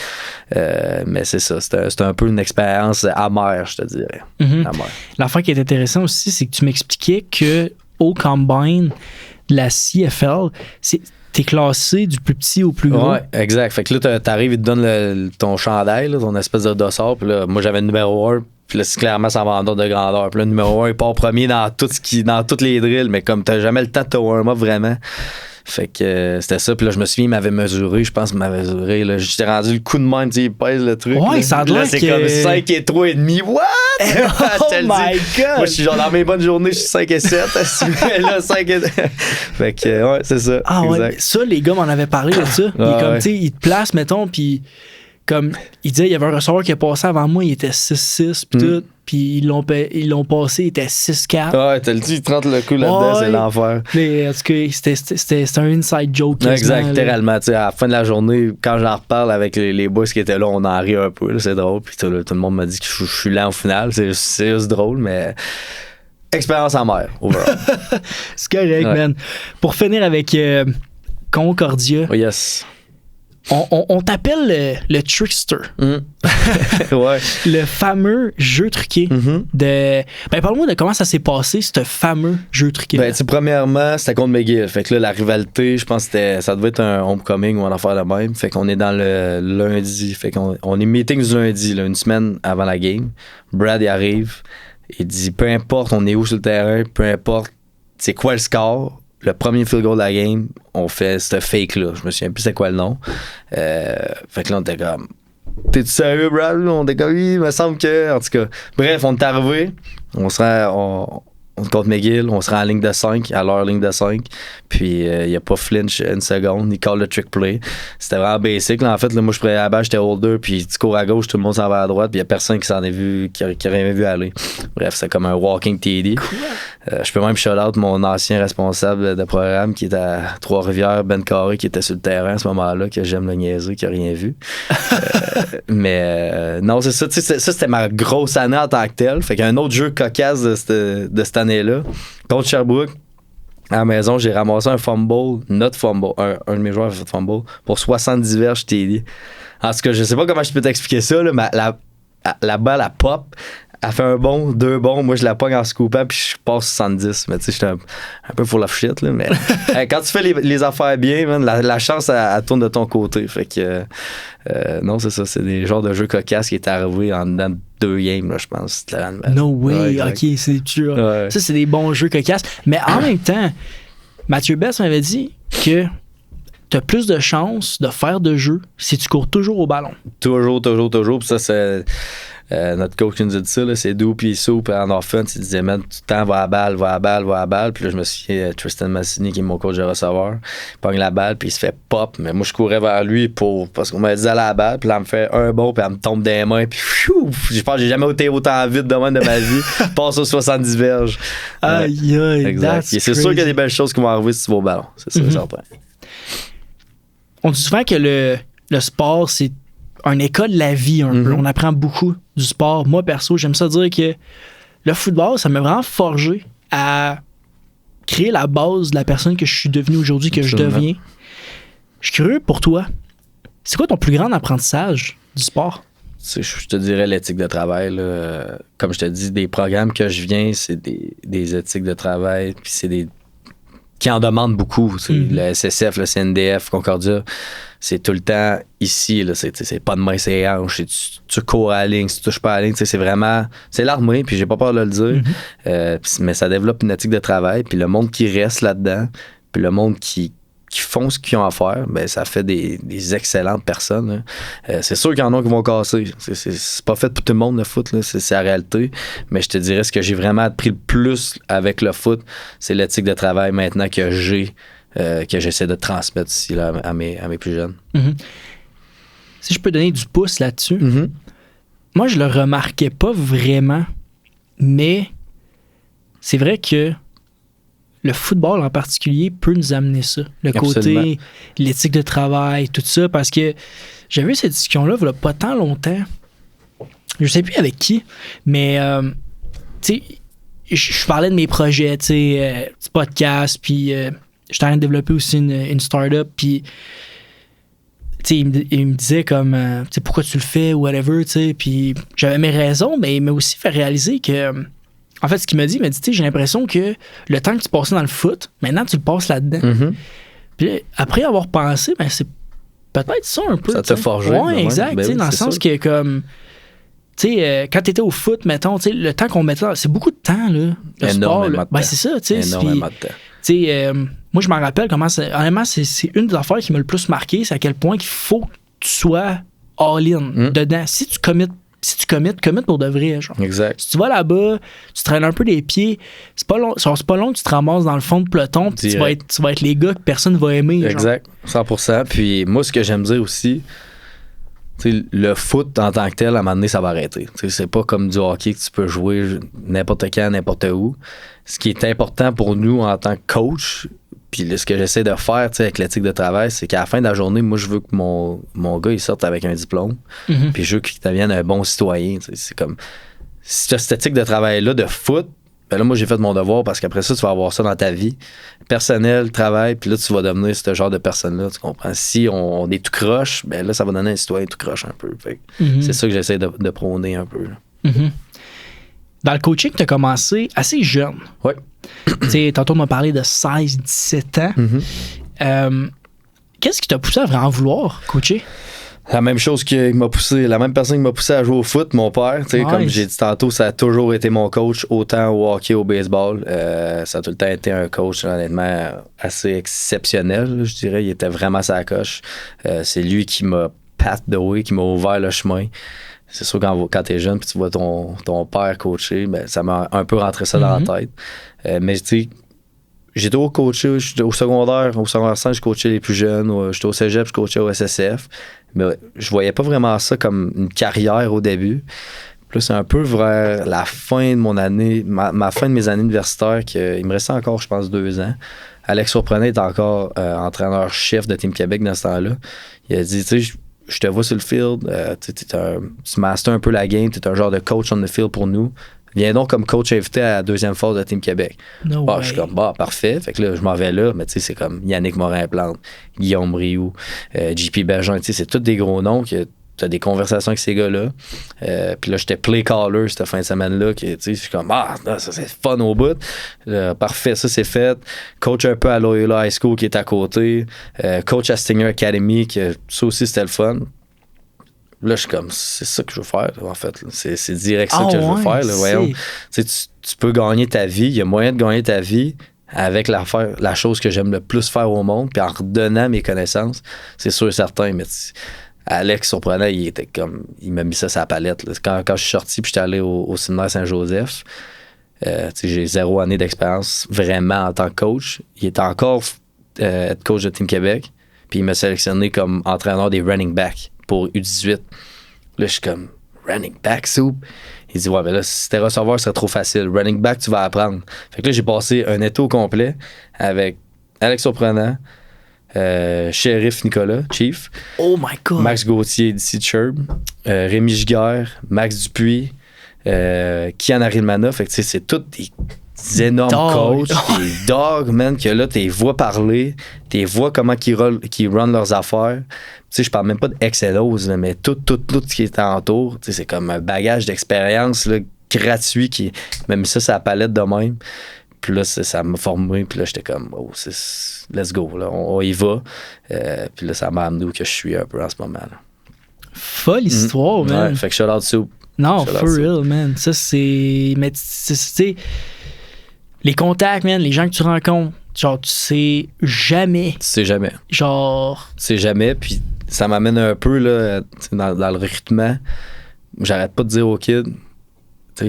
Mais c'est ça, c'était un peu une expérience amère, je te dirais. Amère. L'affaire qui est intéressante aussi, c'est que tu m'expliquais qu'au Combine de la CFL, t'es classé du plus petit au plus gros. Ouais, exact. Fait que là, t'arrives, ils te donnent ton chandail, là, ton espèce de dossard. Puis là, moi, j'avais le numéro 1. Puis là, c'est clairement ça va en ordre de grandeur. Puis là, le numéro 1, il part premier dans toutes les drills. Mais comme t'as jamais le temps de te warm-up vraiment. Fait que c'était ça. Puis là, je me souviens, il m'avait mesuré. Je pense qu'il m'avait mesuré. Là, j'étais rendu le coup de main, il pèse le truc. Ouais, là. Ça a l'air c'est comme 5 et 3 et demi. What? Oh my God! Moi, je suis genre dans mes bonnes journées, je suis 5 et 7. Là, 5 et... Fait que, ouais, c'est ça. Ah exact. Ouais, ça, les gars m'en avaient parlé de ça. Comme, tu sais, ils te placent, mettons, puis comme, il disait, il y avait un receveur qui a passé avant moi, il était 6'6", puis tout. Puis ils l'ont passé, il était 6'4". Ouais, t'as le dit, il te rentre le coup là-dedans, c'est l'enfer. Mais en tout cas, c'était un inside joke. Exact, littéralement. À la fin de la journée, quand j'en reparle avec les boys qui étaient là, on en rit un peu, là, c'est drôle. Puis tout le monde m'a dit que je suis lent au final. C'est juste drôle, mais expérience en mer, overall. C'est correct, man. Pour finir avec Concordia. Oh yes. On t'appelle le trickster. Ouais. Le fameux jeu truqué de. Ben, parle-moi de comment ça s'est passé, ce fameux jeu truqué. Ben, premièrement, c'était contre McGill. Fait que là, la rivalité, je pense que ça devait être un homecoming ou un affaire de même. Fait qu'on est dans le lundi. Fait qu'on est meeting du lundi, là, une semaine avant la game. Brad, il arrive. Il dit peu importe, on est où sur le terrain, peu importe, c'est quoi le score. Le premier field goal de la game, on fait ce fake-là. Je me souviens plus c'est quoi le nom. Fait que là, on était comme... T'es-tu sérieux, Brad? On était comme... Oui, il me semble que... En tout cas, bref, on est arrivé. On contre McGill, on sera en ligne de 5, à leur ligne de 5. Puis il n'y a pas flinch une seconde. Il call le trick play. C'était vraiment basic. Là, en fait, là, moi, je prenais la balle, j'étais holder. Puis tu cours à gauche, tout le monde s'en va à droite. Puis il n'y a personne qui s'en est vu, qui a rien vu aller. Bref, c'est comme un walking TD. Je peux même shout-out mon ancien responsable de programme qui était à Trois-Rivières, Ben Carré, qui était sur le terrain à ce moment-là, que j'aime le niaiser, qui n'a rien vu. Mais non, c'est ça. Ça, c'était ma grosse année en tant que telle. Fait qu'un autre jeu cocasse de cette année-là, contre Sherbrooke, à la maison, j'ai ramassé un fumble, notre fumble, un de mes joueurs a fait fumble, pour 70 verges TD. En tout cas, je sais pas comment je peux t'expliquer ça, là, mais la balle, elle pop, elle fait un bond, 2 bonds, moi je la pogne en scoopant, puis je passe 70. Mais tu sais, j'étais un peu full of shit, là, mais quand tu fais les affaires bien, man, la chance, elle tourne de ton côté. Fait que, non, c'est ça, c'est des genres de jeux cocasses qui étaient arrivés en dedans de 2 games, là, je pense. No way, ok, c'est sûr. Ouais. Ça, c'est des bons jeux cocasses. Mais en même temps, Mathieu Bess m'avait dit que t'as plus de chances de faire de jeux si tu cours toujours au ballon. Toujours. Puis ça, c'est... notre coach qui nous a dit ça, là, c'est Doux puis Soup en offense. Il disait, man, tout le temps, va à balle. Puis là, je me souviens, Tristan Massini, qui est mon coach de receveur, il pogne la balle, puis il se fait pop. Mais moi, je courais vers lui parce qu'on m'a dit à la balle, puis là, elle me fait un bond, puis elle me tombe des mains, puis je pense que j'ai jamais été autant vite de même de ma vie. Passe aux 70 verges. Aïe, exact. C'est sûr qu'il y a des belles choses qui vont arriver si tu vas au ballon. C'est ça, certain. On dit souvent que le sport, c'est une école de la vie un peu. On apprend beaucoup du sport. Moi, perso, j'aime ça dire que le football, ça m'a vraiment forgé à créer la base de la personne que je suis devenu aujourd'hui, que je deviens. Je suis curieux pour toi. C'est quoi ton plus grand apprentissage du sport? Je te dirais l'éthique de travail. Là. Comme je te dis, des programmes que je viens, c'est des éthiques de travail, puis c'est des qui en demandent beaucoup. Le SSF, le CNDF, Concordia, c'est tout le temps ici. Là, c'est pas de main, c'est hanche. Tu cours à la ligne, si tu touches pas à la ligne, c'est vraiment... C'est l'armée, puis j'ai pas peur de le dire. Mais ça développe une éthique de travail, puis le monde qui reste là-dedans, puis le monde qui font ce qu'ils ont à faire, ben ça fait des excellentes personnes. C'est sûr qu'il y en a qui vont casser. C'est pas fait pour tout le monde, le foot, là. C'est la réalité. Mais je te dirais, ce que j'ai vraiment appris le plus avec le foot, c'est l'éthique de travail maintenant que j'ai, que j'essaie de transmettre ici là, à mes plus jeunes. Si je peux donner du pouce là-dessus, moi, je le remarquais pas vraiment, mais c'est vrai que le football en particulier peut nous amener ça. Le Absolument. côté, l'éthique de travail, tout ça, parce que j'avais eu cette discussion-là il n'y a pas tant longtemps. Je sais plus avec qui, mais tu sais, je parlais de mes projets, tu sais, du podcast, puis j'étais en train de développer aussi une start-up, puis tu sais, il me disait comme, tu sais, pourquoi tu le fais ou whatever, tu sais, puis j'avais mes raisons, mais il m'a aussi fait réaliser que, en fait, ce qu'il m'a dit, tu sais, j'ai l'impression que le temps que tu passais dans le foot, maintenant tu le passes là-dedans. Mm-hmm. Puis après avoir pensé, ben c'est peut-être ça un peu. Ça t'a forgé. Ouais, exact, Ben oui, dans le sens que comme... Tu sais, quand t'étais au foot, mettons, tu sais, le temps qu'on mettait, c'est beaucoup de temps, là, le sport. Là. Ben, c'est ça, tu sais. Énormément de temps. Tu sais, moi, je m'en rappelle comment, honnêtement, c'est une des affaires qui m'a le plus marqué, c'est à quel point qu'il faut que tu sois all-in dedans. Si tu commit pour de vrai, genre. Exact. Si tu vas là-bas, tu traînes un peu les pieds, c'est pas long que tu te ramasses dans le fond de peloton, puis tu vas être les gars que personne va aimer. Exact, genre. 100%. Puis moi, ce que j'aime dire aussi, t'sais, le foot en tant que tel, à un moment donné, ça va arrêter. T'sais, c'est pas comme du hockey que tu peux jouer n'importe quand, n'importe où. Ce qui est important pour nous en tant que coach, puis ce que j'essaie de faire avec l'éthique de travail, c'est qu'à la fin de la journée, moi, je veux que mon gars il sorte avec un diplôme, puis je veux qu'il devienne un bon citoyen. T'sais. C'est comme, si tu as cette éthique de travail-là, de foot, ben là, moi, j'ai fait mon devoir parce qu'après ça, tu vas avoir ça dans ta vie personnelle, travail, puis là, tu vas devenir ce genre de personne-là, tu comprends? Si on est tout croche, ben là, ça va donner un citoyen tout croche un peu. Fait que c'est ça que j'essaie de prôner un peu. Dans le coaching, tu as commencé assez jeune. Oui. Tu sais, tantôt, on m'a parlé de 16-17 ans. Qu'est-ce qui t'a poussé à vraiment vouloir coacher? La même chose qui m'a poussé, la même personne qui m'a poussé à jouer au foot, mon père. Nice. Comme j'ai dit tantôt, ça a toujours été mon coach, autant au hockey, au baseball. Ça a tout le temps été un coach, honnêtement, assez exceptionnel, je dirais. Il était vraiment sa coche. C'est lui qui m'a paved the way, qui m'a ouvert le chemin. C'est sûr, quand t'es jeune puis tu vois ton père coacher, ben, ça m'a un peu rentré ça dans la tête. Mais tu sais, j'ai toujours coaché au secondaire 5, je coachais les plus jeunes. J'étais au cégep, je coachais au SSF. Mais je voyais pas vraiment ça comme une carrière au début. Puis là, c'est un peu vers la fin de mon année, ma fin de mes années universitaires, qu'il me restait encore, je pense, 2 ans. Alex Surprenant est encore entraîneur-chef de Team Québec dans ce temps-là. Il a dit, tu sais, je te vois sur le field, tu masters un peu la game, tu es un genre de coach on the field pour nous. Viens donc comme coach invité à la 2e phase de Team Québec. Je suis comme, parfait. Fait que là, je m'en vais là, mais tu sais, c'est comme Yannick Morin-Plante, Guillaume Rioux, JP Bergeron, tu sais, c'est tous des gros noms que tu as des conversations avec ces gars-là. Puis là, j'étais play caller cette fin de semaine-là, tu sais, je suis comme, ça c'est fun au bout. Parfait, ça c'est fait. Coach un peu à Loyola High School qui est à côté. Coach à Stinger Academy, que ça aussi c'était le fun. Là, je suis comme, c'est ça que je veux faire, en fait. C'est direct ça que je veux faire. Là, voyons. Tu peux gagner ta vie. Il y a moyen de gagner ta vie avec la chose que j'aime le plus faire au monde, puis en redonnant mes connaissances. C'est sûr et certain. Mais Alex Surprenant, il m'a mis ça sur la palette. Là. Quand je suis sorti, puis j'étais allé au séminaire Saint-Joseph, j'ai 0 année d'expérience vraiment en tant que coach. Il était encore être coach de Team Québec, puis il m'a sélectionné comme entraîneur des running backs pour U18. Là, je suis comme, running back, soup? Il dit, ouais, mais là, si t'es receveur, ce serait trop facile. Running back, tu vas apprendre. Fait que là, j'ai passé un été au complet avec Alex Surprenant, Sheriff Nicolas, Chief. Oh my God! Max Gauthier d'ici de Sherb, Rémi Giguère, Max Dupuis, Kian Arilmana. Fait que, tu sais, c'est tous des énormes coachs, des dogs, man, que là, t'es vois parler, t'es vois comment qu'ils run leurs affaires. Tu sais, je parle même pas d'excellence, mais tout ce qui est entour, tu sais, c'est comme un bagage d'expérience là, gratuit qui m'a mis ça sur la palette de même. Puis là, ça m'a formé, puis là, j'étais comme, let's go, là, on y va. Puis là, ça m'a amené où que je suis un peu en ce moment. Là. Folle histoire, man. Ouais, fait que shout out soup. Non, for real, man. Ça, c'est. Mais tu sais, les contacts, man, les gens que tu rencontres, genre, tu sais jamais. Tu sais jamais. Genre. Tu sais jamais, puis ça m'amène un peu, là, dans le recrutement. J'arrête pas de dire aux kids,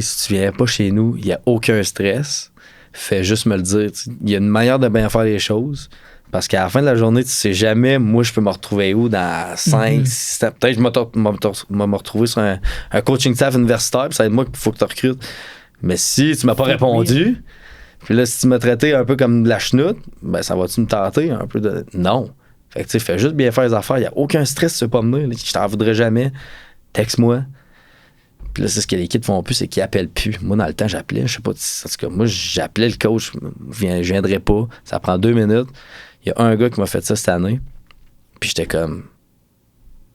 si tu viens pas chez nous, il n'y a aucun stress. Fais juste me le dire. Il y a une manière de bien faire les choses. Parce qu'à la fin de la journée, tu sais jamais, moi, je peux me retrouver où dans 5, 6 ans. Peut-être que je vais me retrouver sur un coaching staff universitaire, puis ça va être moi qu'il faut que tu recrutes. Mais si tu m'as pas répondu, Puis là, si tu m'as traité un peu comme de la chenoute, ben ça va-tu me tenter un peu de. Non. Fait que tu sais, fais juste bien faire les affaires. Il n'y a aucun stress, tu veux pas venir. Je t'en voudrais jamais. Texte-moi. Puis là, c'est ce que les kids font plus, c'est qu'ils appellent plus. Moi, dans le temps, j'appelais. Je sais pas. En tout cas, moi, j'appelais le coach. Je viendrais pas. Ça prend 2 minutes. Il y a un gars qui m'a fait ça cette année. Puis j'étais comme.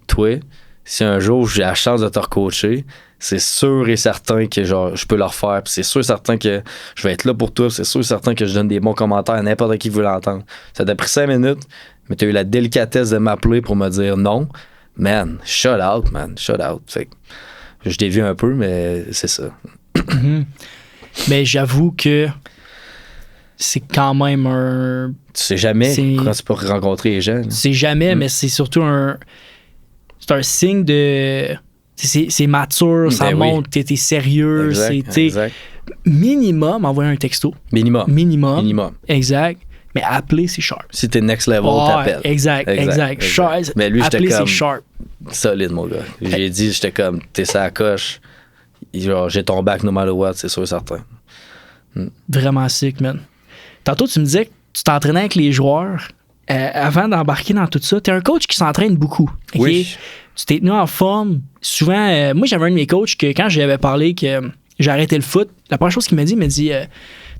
Toi, si un jour j'ai la chance de te recoacher, c'est sûr et certain que genre je peux le refaire. Puis c'est sûr et certain que je vais être là pour toi. Puis c'est sûr et certain que je donne des bons commentaires à n'importe qui veut l'entendre. Ça t'a pris 5 minutes, mais t'as eu la délicatesse de m'appeler pour me dire non. Man, shut out, man. Shut out. Fait que je dévie un peu, mais c'est ça. Mais j'avoue que c'est quand même un... Tu sais jamais quand tu peux rencontrer les gens. Tu sais jamais, mais c'est surtout un... C'est un signe de... C'est mature, ça montre, t'es sérieux. Exact. Minimum, envoyer un texto. Minimum. Exact. Mais appeler, c'est sharp. Si t'es next level, t'appelles. Exact. Sharp. Mais lui, j'étais comme... c'est sharp. Solide, mon gars. J'ai dit, j'étais comme, t'es sa coche. Genre, j'ai ton back no matter what, c'est sûr et certain. Vraiment sick, man. Tantôt, tu me disais que tu t'entraînais avec les joueurs. Avant d'embarquer dans tout ça, t'es un coach qui s'entraîne beaucoup. Okay? Oui. Tu t'es tenu en forme. Souvent, moi, j'avais un de mes coachs que quand j'avais parlé que j'ai arrêté le foot, la première chose qu'il m'a dit,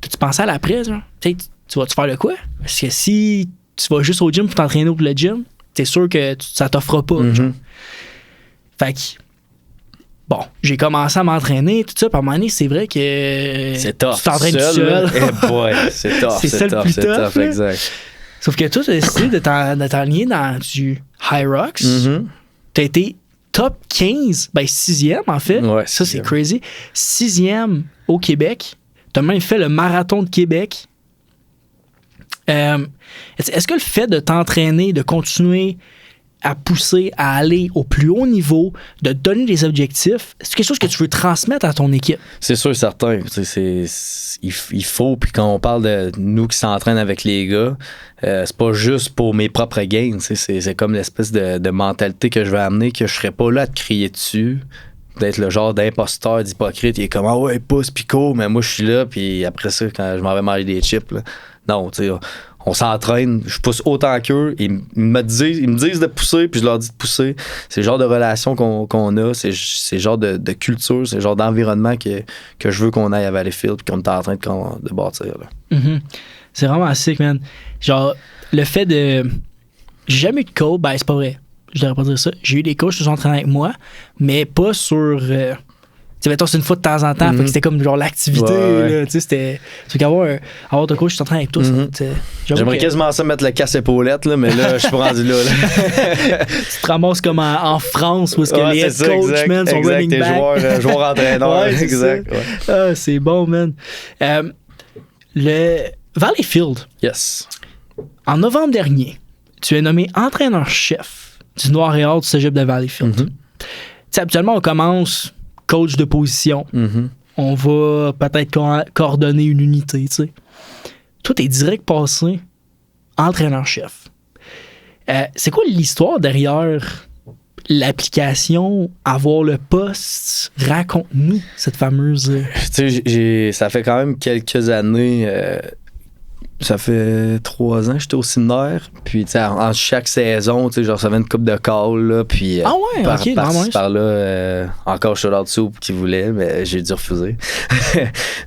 tu pensais à l'après, genre? Tu vas-tu faire de quoi? Parce que si tu vas juste au gym pour t'entraîner pour le gym, t'es sûr que ça t'offre pas. Fait que, bon, j'ai commencé à m'entraîner, tout ça. Par un moment donné, c'est vrai que c'est tough. Tu t'entraînes tout seul. C'est tough. C'est le plus tough. Exact. Sauf que toi, tu as décidé de t'enligner dans du High Rocks. Tu as été top 15, 6e en fait. Ouais, ça, c'est crazy. 6e au Québec. Tu as même fait le marathon de Québec. Est-ce que le fait de t'entraîner, de continuer à pousser, à aller au plus haut niveau, de te donner des objectifs, c'est quelque chose que tu veux transmettre à ton équipe? C'est sûr, certain. Il faut, puis quand on parle de nous qui s'entraînent avec les gars, c'est pas juste pour mes propres gains. C'est comme l'espèce de mentalité que je vais amener, que je serais pas là à te crier dessus, d'être le genre d'imposteur, d'hypocrite. Il est comme, ah ouais, pousse, puis cours, mais moi je suis là, puis après ça, quand je m'en vais manger des chips, là, non, tu sais, on s'entraîne, je pousse autant qu'eux, ils me disent de pousser, puis je leur dis de pousser. C'est le genre de relation qu'on a, c'est le genre de culture, c'est le genre d'environnement que je veux qu'on aille à Valleyfield, puis qu'on est en train de bâtir. Là. C'est vraiment sick, man. Genre, le fait de... J'ai jamais eu de coach, c'est pas vrai. Je devrais pas dire ça. J'ai eu des coachs qui se sont entraînés avec moi, mais pas sur... Tu sais, mettons, c'est une fois de temps en temps. Fait que c'était comme genre l'activité. Là, tu sais, c'était. Tu veux avoir ton coach qui s'entraîne avec toi. J'aimerais quasiment ça mettre le casse-épaulette, là, mais là, je suis pas rendu là. Tu te ramasses comme en France où que les head coach, man, sont running back. Joueurs entraîneurs. Exact. Ah, c'est bon, man. Le Valleyfield. Yes. En novembre dernier, tu es nommé entraîneur-chef du Noir et Or du Cégep de Valleyfield. Tu sais, habituellement, on commence coach de position. On va peut-être coordonner une unité, tu sais. Toi, t'es direct passé entraîneur-chef. C'est quoi l'histoire derrière l'application, avoir le poste? Raconte-nous cette fameuse... Tu sais, ça fait quand même quelques années... ça fait 3 ans que j'étais au séminaire. Puis, tu sais, en chaque saison, tu sais, genre, ça avait une coupe de call, là. Puis, par là, encore shout-out Soup qui voulait, mais j'ai dû refuser.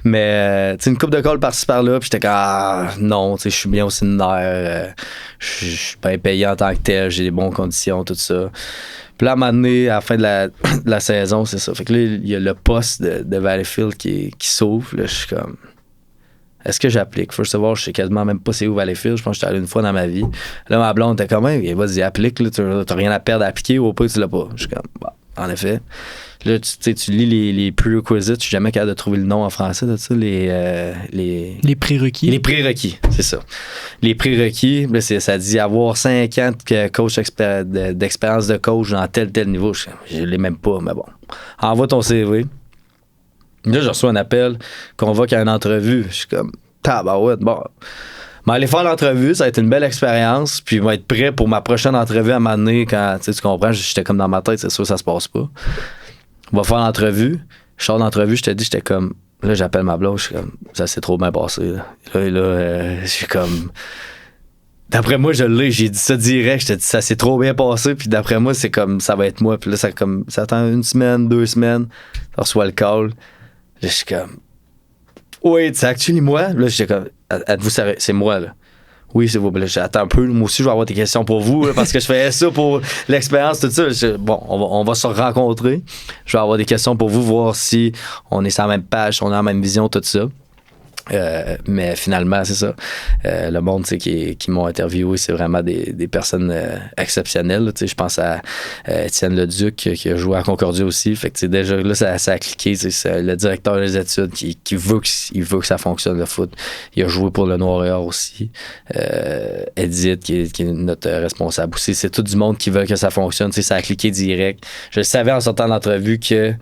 Mais, tu sais, une coupe de call par-ci, par-là. Puis, j'étais comme, non, tu sais, je suis bien au séminaire. Je suis bien payé en tant que tel. J'ai des bonnes conditions, tout ça. Puis là, à un moment donné, à la fin de la saison, c'est ça. Fait que là, il y a le poste de Valleyfield qui s'ouvre. Là, je suis comme... Est-ce que j'applique? Faut savoir, je sais quasiment même pas c'est où Valleyfield. Je pense que j'étais allé une fois dans ma vie. Là, ma blonde était comme, vas-y, applique. Là, t'as rien à perdre à appliquer. Au pire, tu l'as pas. Je suis comme, bah, en effet. Là, tu lis les prerequisites. Je suis jamais capable de trouver le nom en français de ça. Les prérequis. Les prérequis, c'est ça. Les prérequis, là, ça dit avoir 5 ans de coach d'expérience de coach dans tel niveau. Je l'ai même pas, mais bon. Envoie ton CV. Là, je reçois un appel, convoque à une entrevue. Je suis comme, tabarouette, bon. Mais aller faire l'entrevue, ça a été une belle expérience. Puis, je vais être prêt pour ma prochaine entrevue à m'amener quand, tu comprends, j'étais comme dans ma tête, c'est sûr, ça se passe pas. On va faire l'entrevue. Je sors de l'entrevue, je te dis, j'étais comme, Là, j'appelle ma blonde, je suis comme, ça s'est trop bien passé. Là, je suis comme... D'après moi, j'ai dit ça direct, je te dis, ça s'est trop bien passé, puis d'après moi, c'est comme, ça va être moi. Puis là, ça attend 1 semaine, 2 semaines, je reçois le call. Là, je suis comme, oui, c'est actually moi. Là, j'étais comme, êtes-vous sérieux? C'est moi, là. Oui, c'est vous. Là, j'attends un peu. Moi aussi, je vais avoir des questions pour vous, là, parce que je fais ça pour l'expérience, tout ça. Bon, on va se rencontrer. Je vais avoir des questions pour vous, voir si on est sur la même page, si on a la même vision, tout ça. Mais finalement, c'est ça. Le monde qui m'ont interviewé, c'est vraiment des personnes exceptionnelles. Je pense à Étienne Leduc qui a joué à Concordia aussi. Fait que déjà là, ça a cliqué. C'est le directeur des études qui veut que ça fonctionne, le foot. Il a joué pour le Noir et Or aussi. Edith, qui est notre responsable aussi. C'est tout du monde qui veut que ça fonctionne. Ça a cliqué direct. Je le savais en sortant de l'entrevue que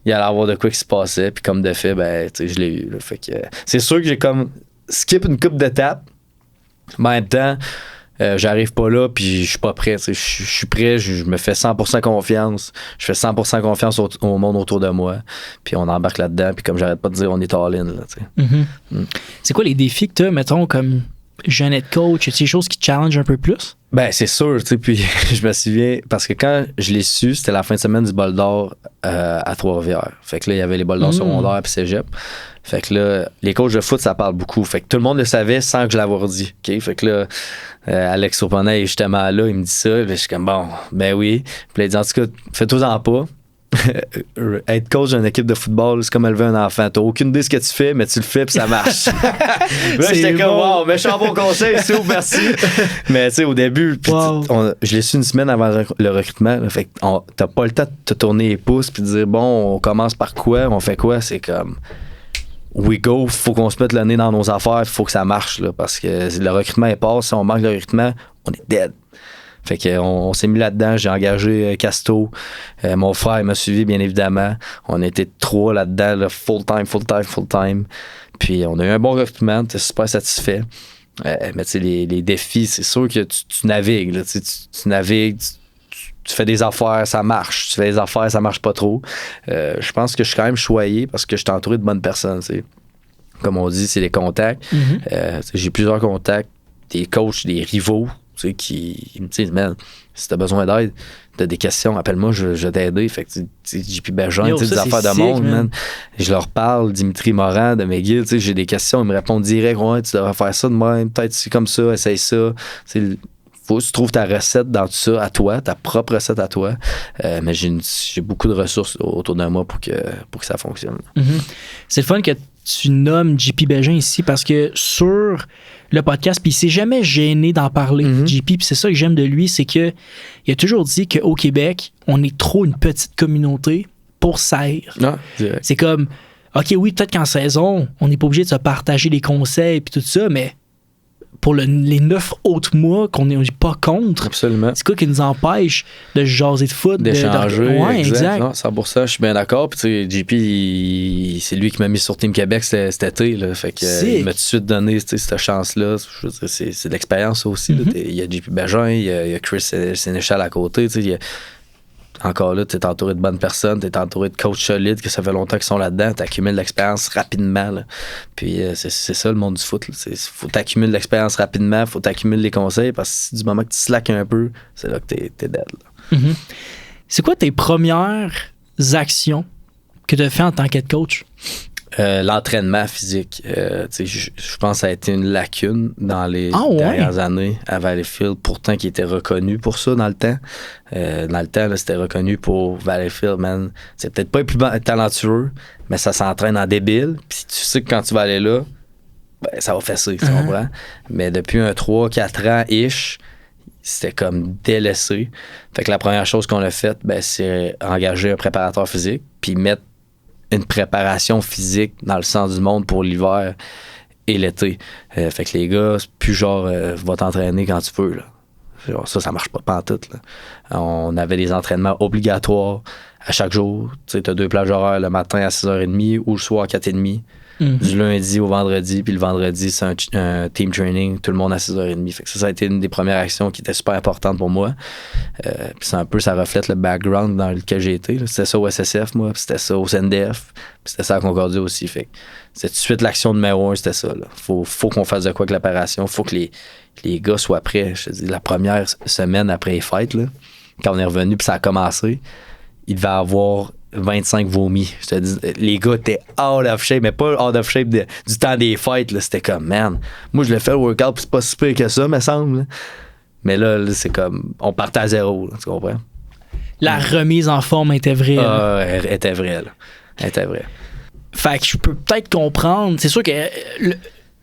il allait avoir de quoi qui se passait, puis comme de fait, je l'ai eu. Là. Fait que, c'est sûr que j'ai comme skip une couple d'étapes, mais en même temps, j'arrive pas là, puis je suis pas prêt. Je suis prêt, je me fais 100% confiance. Je fais 100% confiance au monde autour de moi, puis on embarque là-dedans, puis comme j'arrête pas de dire, on est all-in. Là, C'est quoi les défis que tu as, mettons, comme jeune head coach? Est-ce des choses qui te challengent un peu plus? Ben, c'est sûr, puis je me souviens, parce que quand je l'ai su, c'était la fin de semaine du bol d'or à Trois-Rivières. Fait que là, il y avait les bols d'or secondaires puis cégep. Fait que là, les coachs de foot, ça parle beaucoup. Fait que tout le monde le savait sans que je l'avoie dit. OK? Fait que là, Alex Surponnet est justement là, il me dit ça. Je suis comme, bon, ben oui. Puis là, il dit, en tout cas, fais-toi-en pas. Être coach d'une équipe de football, c'est comme élever un enfant. T'as aucune idée de ce que tu fais, mais tu le fais puis ça marche. Là, j'étais comme, wow, méchant bon conseil, c'est où, merci. Mais tu sais, au début, je l'ai su 1 semaine avant le recrutement. Là, fait que t'as pas le temps de te tourner les pouces puis de dire, bon, on commence par quoi, on fait quoi. C'est comme, we go, faut qu'on se mette le nez dans nos affaires, faut que ça marche, là, parce que le recrutement est passé. Si on manque le recrutement, on est dead. Fait qu'on s'est mis là-dedans, j'ai engagé Casto, mon frère m'a suivi bien évidemment. On était 3 là-dedans, là, full time. Puis on a eu un bon recrutement, t'es super satisfait. Mais tu sais, les défis, c'est sûr que tu navigues, là, tu navigues, tu fais des affaires, ça marche. Tu fais des affaires, ça marche pas trop. Je pense que je suis quand même choyé parce que je suis entouré de bonnes personnes, t'sais. Comme on dit, c'est les contacts. J'ai plusieurs contacts, des coachs, des rivaux, qui me disent, man, si t'as besoin d'aide, t'as des questions, appelle-moi, je vais t'aider. Fait que, JP Bergeron, des affaires de monde, man. Je leur parle, Dimitri Morin de McGill, j'ai des questions, ils me répondent direct, ouais, tu devrais faire ça de même, peut-être c'est comme ça, essaye ça. Faut que tu trouves ta recette dans tout ça à toi, ta propre recette à toi. Mais j'ai beaucoup de ressources autour de moi pour que ça fonctionne. C'est le fun que tu nommes JP Bergeron ici parce que sur le podcast, puis il s'est jamais gêné d'en parler, JP, puis c'est ça que j'aime de lui, c'est que il a toujours dit qu'au Québec, on est trop une petite communauté pour saillir. C'est comme, OK, oui, peut-être qu'en saison, on n'est pas obligé de se partager les conseils puis tout ça, mais pour les 9 autres mois qu'on n'est pas contre, absolument. C'est quoi qui nous empêche de jaser de foot, d'échanger. Ouais, exact. Non, 100%, je suis bien d'accord. Puis tu sais, JP, c'est lui qui m'a mis sur Team Québec cet été. Là, fait que il m'a tout de suite donné cette chance-là. Je veux dire, c'est de l'expérience aussi. Il y a JP Bergeron, il y a Chris Sénéchal à côté. Encore là, tu es entouré de bonnes personnes, tu es entouré de coachs solides, que ça fait longtemps qu'ils sont là-dedans, tu accumules de l'expérience rapidement. Là. Puis c'est ça le monde du foot. Il faut t'accumuler de l'expérience rapidement, il faut t'accumuler les conseils, parce que du moment que tu slackes un peu, c'est là que t'es dead. Là. C'est quoi tes premières actions que tu as fait en tant qu'head coach? L'entraînement physique. Je pense que ça a été une lacune dans les dernières années à Valleyfield, pourtant qui était reconnu pour ça dans le temps. Dans le temps, là, c'était reconnu pour Valleyfield, man. C'est peut-être pas le plus talentueux, mais ça s'entraîne en débile. Puis tu sais que quand tu vas aller là, ben, ça va fesser, tu comprends? Mais depuis 3-4 ans-ish, c'était comme délaissé. Fait que la première chose qu'on a faite, ben, c'est engager un préparateur physique, puis mettre une préparation physique dans le sens du monde pour l'hiver et l'été. Fait que les gars, c'est plus genre va t'entraîner quand tu peux. Là. Genre, ça marche pas pantoute. Là. On avait des entraînements obligatoires à chaque jour. Tu sais, t'as 2 plages horaires le matin à 6h30 ou le soir à 4h30. du lundi au vendredi. Puis le vendredi, c'est un team training, tout le monde à 6h30. Fait que ça a été une des premières actions qui était super importante pour moi. Puis c'est un peu, ça reflète le background dans lequel j'ai été. Là. C'était ça au SSF, moi, puis c'était ça au CNDF, puis c'était ça à Concordia aussi. Fait que c'est tout de suite l'action numéro 1, c'était ça. Là. Faut qu'on fasse de quoi avec l'opération. Faut que les gars soient prêts. Je te dis, la première semaine après les fêtes, là, quand on est revenu puis ça a commencé, il devait avoir 25 vomis. Je te dis, les gars étaient out of shape, mais pas out of shape du temps des fêtes. Là. C'était comme, man, moi je l'ai fait le workout puis c'est pas si pire que ça, me semble. Là. Mais là, c'est comme, on partait à zéro, là, tu comprends? La remise en forme était vraie. Elle était vraie, là. Elle était vraie. Fait que je peux peut-être comprendre. C'est sûr que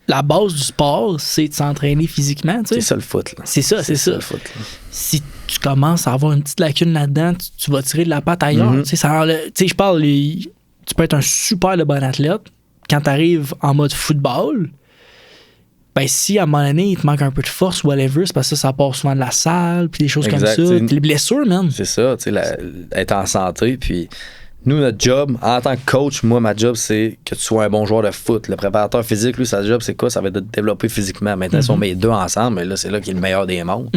la base du sport, c'est de s'entraîner physiquement. Tu sais. C'est ça le foot. Là. C'est ça. le foot. Là. Si tu commences à avoir une petite lacune là-dedans, tu vas tirer de la patte ailleurs. Tu sais, je parle, tu peux être un super bon athlète. Quand tu arrives en mode football, ben si à un moment donné, il te manque un peu de force ou whatever, c'est parce que ça part souvent de la salle, puis des choses comme ça. Les blessures, man. C'est ça, tu sais, être en santé, puis nous, notre job, en tant que coach, moi, ma job, c'est que tu sois un bon joueur de foot. Le préparateur physique, lui, sa job, c'est quoi? Ça va être de te développer physiquement. Maintenant, si on met les deux ensemble, mais là, c'est là qu'il est le meilleur des mondes.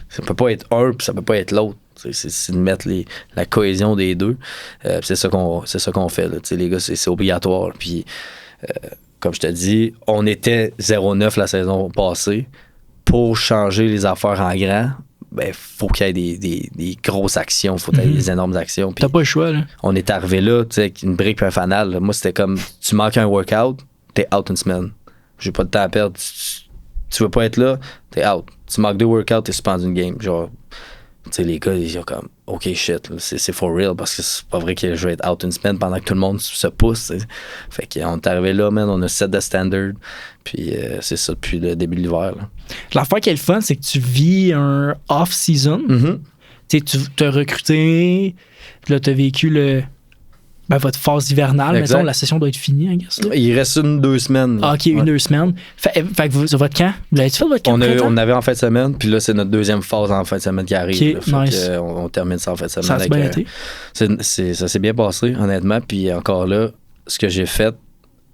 Ça peut pas être un, puis ça peut pas être l'autre. C'est de mettre la cohésion des deux. C'est ça qu'on fait. Là. Les gars, c'est obligatoire. Puis, comme je te dis, on était 0-9 la saison passée. Pour changer les affaires en grand, ben, faut qu'il y ait des grosses actions, faut qu'il y ait des énormes actions. T'as pas le choix, là. On est arrivé là, tu sais, avec une brique et un fanal. Là. Moi, c'était comme, tu manques un workout, t'es out une semaine. J'ai pas de temps à perdre. Tu veux pas être là, t'es out. Tu manques 2 workouts, t'es suspendu une game. Genre, tu sais, les gars, ils sont comme, OK, shit, là, c'est for real, parce que c'est pas vrai que je vais être out une semaine pendant que tout le monde se pousse. T'sais. Fait qu'on est arrivé là, man, on a 7 de standard, puis c'est ça depuis le début de l'hiver. Là. L'affaire qui est le fun, c'est que tu vis un off-season. Tu t'as recruté, puis là, t'as vécu votre phase hivernale. Mettons, la session doit être finie, I guess. Là. Il reste 2 semaines. Ah, OK, 1-2 semaines. Fait que votre camp, vous l'avez-tu fait votre camp? On avait en fin de semaine, puis là, c'est notre deuxième phase en fin de semaine qui arrive. OK, nice. On termine ça en fin de semaine. Ça a bien été? Ça s'est bien passé, honnêtement. Puis encore là, ce que j'ai fait,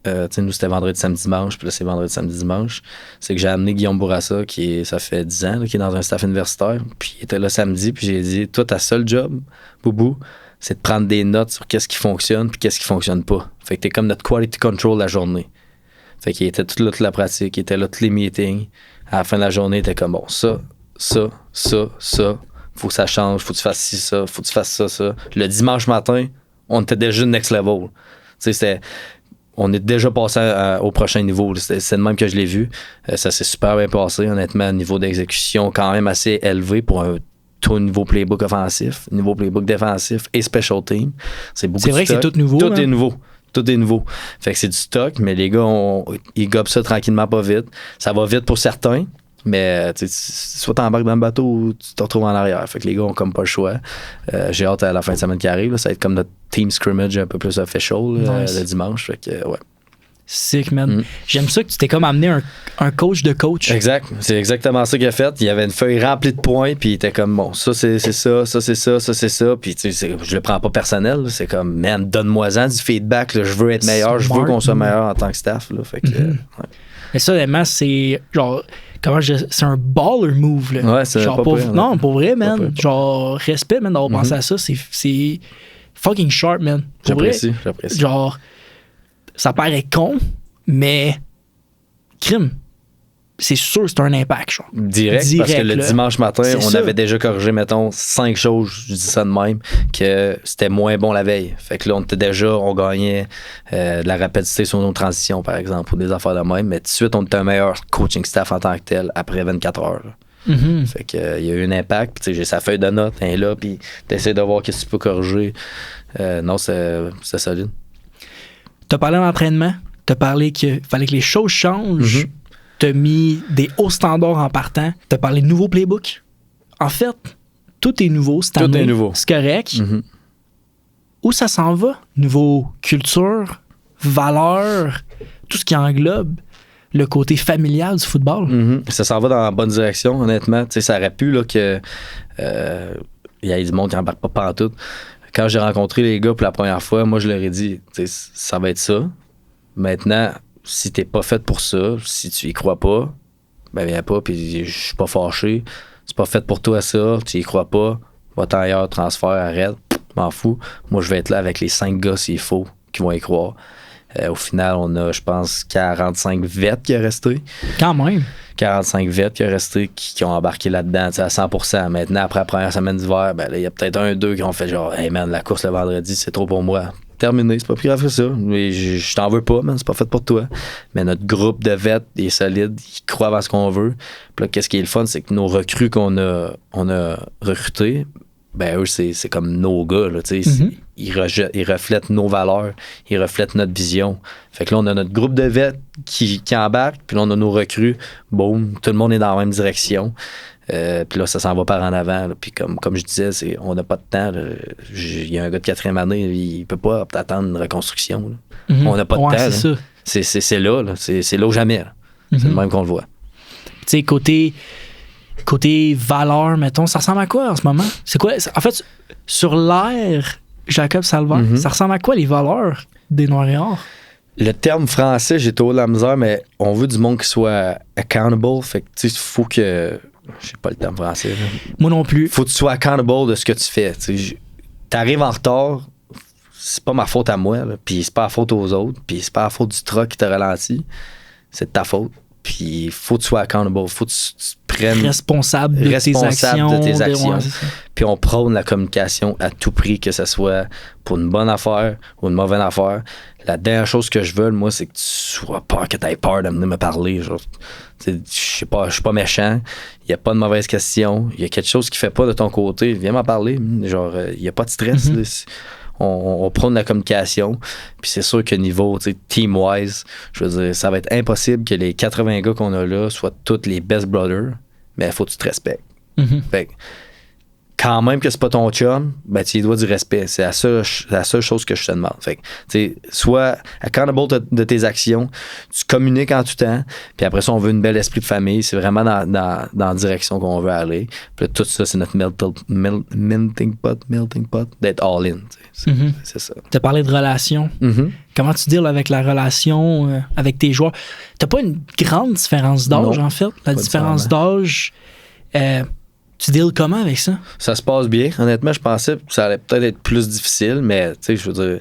nous, c'était vendredi, samedi, dimanche, puis là, c'est vendredi, samedi, dimanche. C'est que j'ai amené Guillaume Bourassa, ça fait 10 ans, là, qui est dans un staff universitaire. Puis il était là samedi, puis j'ai dit, toi, ta seule job, Boubou, c'est de prendre des notes sur qu'est-ce qui fonctionne puis qu'est-ce qui fonctionne pas. Fait que t'es comme notre quality control la journée. Fait qu'il était tout là, toute la pratique, il était là, tous les meetings. À la fin de la journée, il était comme, bon, ça, faut que ça change, faut que tu fasses ci, ça, faut que tu fasses ça. Le dimanche matin, on était déjà next level. Tu sais, on est déjà passé au prochain niveau. C'est le même que je l'ai vu. Ça s'est super bien passé, honnêtement, niveau d'exécution quand même assez élevé pour un tout niveau playbook offensif, niveau playbook défensif et special team. C'est vrai que c'est tout nouveau. Tout est nouveau. Fait que c'est du stock, mais les gars, ils gobent ça tranquillement, pas vite. Ça va vite pour certains, mais soit t'embarques dans le bateau ou tu te retrouves en arrière. Fait que les gars ont comme pas le choix. J'ai hâte à la fin de semaine qui arrive. Là. Ça va être comme notre team scrimmage un peu plus official le dimanche. Fait que, ouais. Sick, man. J'aime ça que tu t'es comme amené un coach de coach. Exact. C'est exactement ça qu'il a fait. Il y avait une feuille remplie de points, puis il était comme, bon, ça, c'est ça, ça, c'est ça, ça, c'est ça. Puis, tu sais, je le prends pas personnel. Là. C'est comme, man, donne-moi-en du feedback. Là. Je veux être meilleur. Je veux qu'on soit meilleur en tant que staff. Là. Fait que, ouais. Mais ça, honnêtement, c'est genre, c'est un baller move. Là. Ouais, c'est genre, pas pire, non, pour vrai, man. Genre, respect, man, d'avoir pensé à ça. C'est fucking sharp, man. J'apprécie. Genre, ça paraît con, mais crime. C'est sûr que c'est un impact, genre. Direct, parce que le dimanche matin, on avait déjà corrigé, mettons, 5 choses, je dis ça de même, que c'était moins bon la veille. Fait que là, on gagnait de la rapidité sur nos transitions, par exemple, ou des affaires de même, mais tout de suite, on était un meilleur coaching staff en tant que tel après 24 heures. Fait que il y a eu un impact, puis j'ai sa feuille de notes, elle est là, puis t'essaies de voir qu'est-ce que tu peux corriger. Non, c'est solide. T'as parlé d'entraînement, t'as parlé qu'il fallait que les choses changent, t'as mis des hauts standards en partant, t'as parlé de nouveaux playbooks. En fait, tout est nouveau cette année. Tout est nouveau. C'est correct. Où ça s'en va? Niveau culture, valeurs, tout ce qui englobe le côté familial du football. Ça s'en va dans la bonne direction, honnêtement. Tu sais, ça aurait pu là, que il y ait du monde qui n'embarque pas pantoute. Quand j'ai rencontré les gars pour la première fois, moi, je leur ai dit, ça va être ça. Maintenant, si t'es pas fait pour ça, si tu y crois pas, ben viens pas, puis je suis pas fâché. C'est pas fait pour toi ça, tu y crois pas, va-t'en ailleurs, transfert, arrête, m'en fous. Moi, je vais être là avec les 5 gars s'il faut, qui vont y croire. Au final, on a, je pense, 45 vets qui sont restés. Quand même. 45 vets qui sont restés, qui ont embarqué là-dedans à 100%. Maintenant, après la première semaine d'hiver, ben il y a peut-être 1-2 qui ont fait genre, hey man, la course le vendredi, c'est trop pour moi. Terminé, c'est pas plus grave que ça. Mais je t'en veux pas, man, c'est pas fait pour toi. Mais notre groupe de vets est solide, ils croient à ce qu'on veut. Puis là, qu'est-ce qui est le fun, c'est que nos recrues qu'on a recrutés, ben eux, c'est comme nos gars, là, tu sais. Ils reflètent nos valeurs, ils reflètent notre vision. Fait que là, on a notre groupe de vets qui embarque, puis là, on a nos recrues. Boum, tout le monde est dans la même direction. Puis là, ça s'en va par en avant. Là. Puis comme je disais, on n'a pas de temps. Il y a un gars de 4e année, il peut pas attendre une reconstruction. On n'a pas de temps. C'est là. C'est là ou jamais. Là. C'est le même qu'on le voit. Tu sais, côté valeur, mettons, ça ressemble à quoi en ce moment? C'est quoi? En fait, sur l'air, Jacob Salvaire, ça ressemble à quoi les valeurs des Noirs-et-Or? Le terme français, j'ai trop de la misère, mais on veut du monde qui soit accountable. Fait que, tu sais, il faut que... Je sais pas le terme français. Là. Moi non plus. Faut que tu sois accountable de ce que tu fais. T'arrives en retard, c'est pas ma faute à moi, là, puis c'est pas la faute aux autres, puis c'est pas la faute du truck qui te ralentit. C'est de ta faute. Puis faut que tu sois accountable, faut que tu prennes responsable de tes actions. Puis on prône la communication à tout prix, que ce soit pour une bonne affaire ou une mauvaise affaire. La dernière chose que je veux, moi, c'est que tu sois peur, que tu aies peur de venir me parler. Je suis pas méchant, il n'y a pas de mauvaise question, il y a quelque chose qui fait pas de ton côté, viens m'en parler. Genre, il n'y a pas de stress. Là. On prône la communication. Puis c'est sûr que niveau team-wise, je veux dire, ça va être impossible que les 80 gars qu'on a là soient tous les best brothers, mais il faut que tu te respectes. Fait que, quand même que c'est pas ton chum, ben tu lui dois du respect. C'est la seule chose que je te demande. Fait que, tu sais, sois accountable de tes actions, tu communiques en tout temps, puis après ça, on veut une belle esprit de famille. C'est vraiment dans la direction qu'on veut aller. Puis là, tout ça, c'est notre melting pot, d'être all in. C'est ça. Tu as parlé de relation. Comment tu deals avec la relation avec tes joueurs? T'as pas une grande différence d'âge, en fait? La différence d'âge... tu deals comment avec ça? Ça se passe bien. Honnêtement, je pensais que ça allait peut-être être plus difficile, mais tu sais, je veux dire,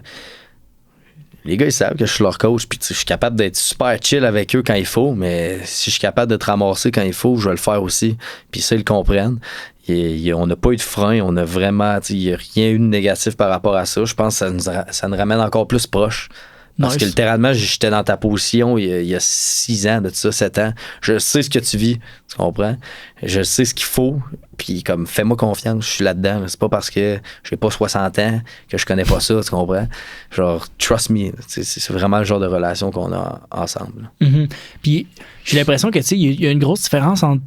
les gars, ils savent que je suis leur coach, puis je suis capable d'être super chill avec eux quand il faut, mais si je suis capable de te ramasser quand il faut, je vais le faire aussi. Puis ça, ils le comprennent. On n'a pas eu de frein, on a vraiment, il n'y a rien eu de négatif par rapport à ça. Je pense que ça nous ramène encore plus proche. Parce que littéralement, j'étais dans ta position il y a 6 ans, de ça, 7 ans. Je sais ce que tu vis, tu comprends? Je sais ce qu'il faut, puis comme, fais-moi confiance, je suis là-dedans. Là. C'est pas parce que j'ai pas 60 ans que je connais pas ça, tu comprends? Genre, trust me, c'est vraiment le genre de relation qu'on a ensemble. Puis j'ai l'impression que, tu sais, il y a une grosse différence entre,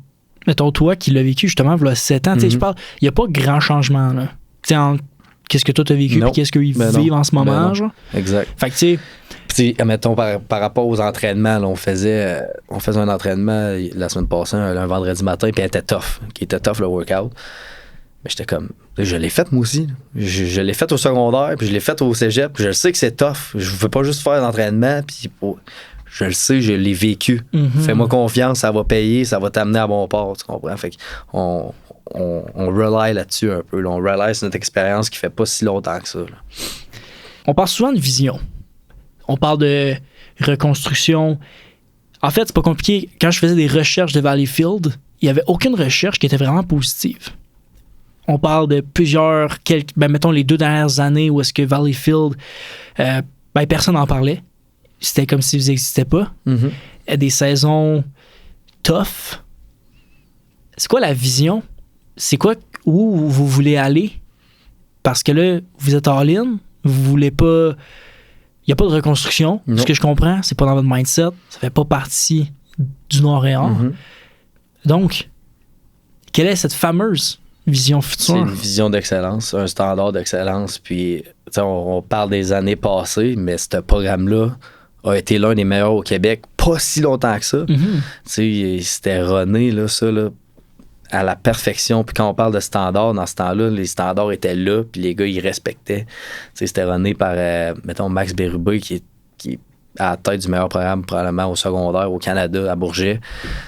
mettons, toi qui l'as vécu justement, il y a 7 ans, tu sais, je parle, il n'y a pas grand changement, là. Tu sais, entre qu'est-ce que toi t'as vécu et qu'est-ce qu'ils vivent en ce moment, genre. Exact. Fait que tu sais, mettons par rapport aux entraînements, là, on faisait un entraînement la semaine passée, un vendredi matin, puis il était tough le workout. Mais j'étais comme, je l'ai fait moi aussi. Je l'ai fait au secondaire, puis je l'ai fait au cégep, puis je sais que c'est tough. Je veux pas juste faire l'entraînement, puis je le sais, je l'ai vécu. Fais-moi confiance, ça va payer, ça va t'amener à bon port, tu comprends? Fait qu'on on rely là-dessus un peu. Là. On rely sur notre expérience qui fait pas si longtemps que ça. Là. On parle souvent de vision. On parle de reconstruction. En fait, c'est pas compliqué. Quand je faisais des recherches de Valleyfield, il n'y avait aucune recherche qui était vraiment positive. On parle de mettons les 2 dernières années où est-ce que Valleyfield, personne n'en parlait. C'était comme si vous n'existiez pas. Des saisons tough. C'est quoi la vision? C'est quoi où vous voulez aller? Parce que là, vous êtes all-in, vous voulez pas... Il n'y a pas de reconstruction. Non. Ce que je comprends, c'est pas dans votre mindset. Ça fait pas partie du Nord-et-Or. Donc, quelle est cette fameuse vision future? C'est une vision d'excellence, un standard d'excellence. Puis, on parle des années passées, mais ce programme-là a été l'un des meilleurs au Québec pas si longtemps que ça. C'était runné, là, ça, là, à la perfection. Puis quand on parle de standards, dans ce temps-là, les standards étaient là, puis les gars, ils respectaient. C'était runné par, mettons, Max Bérubé, qui est à la tête du meilleur programme probablement au secondaire au Canada, à Bourget.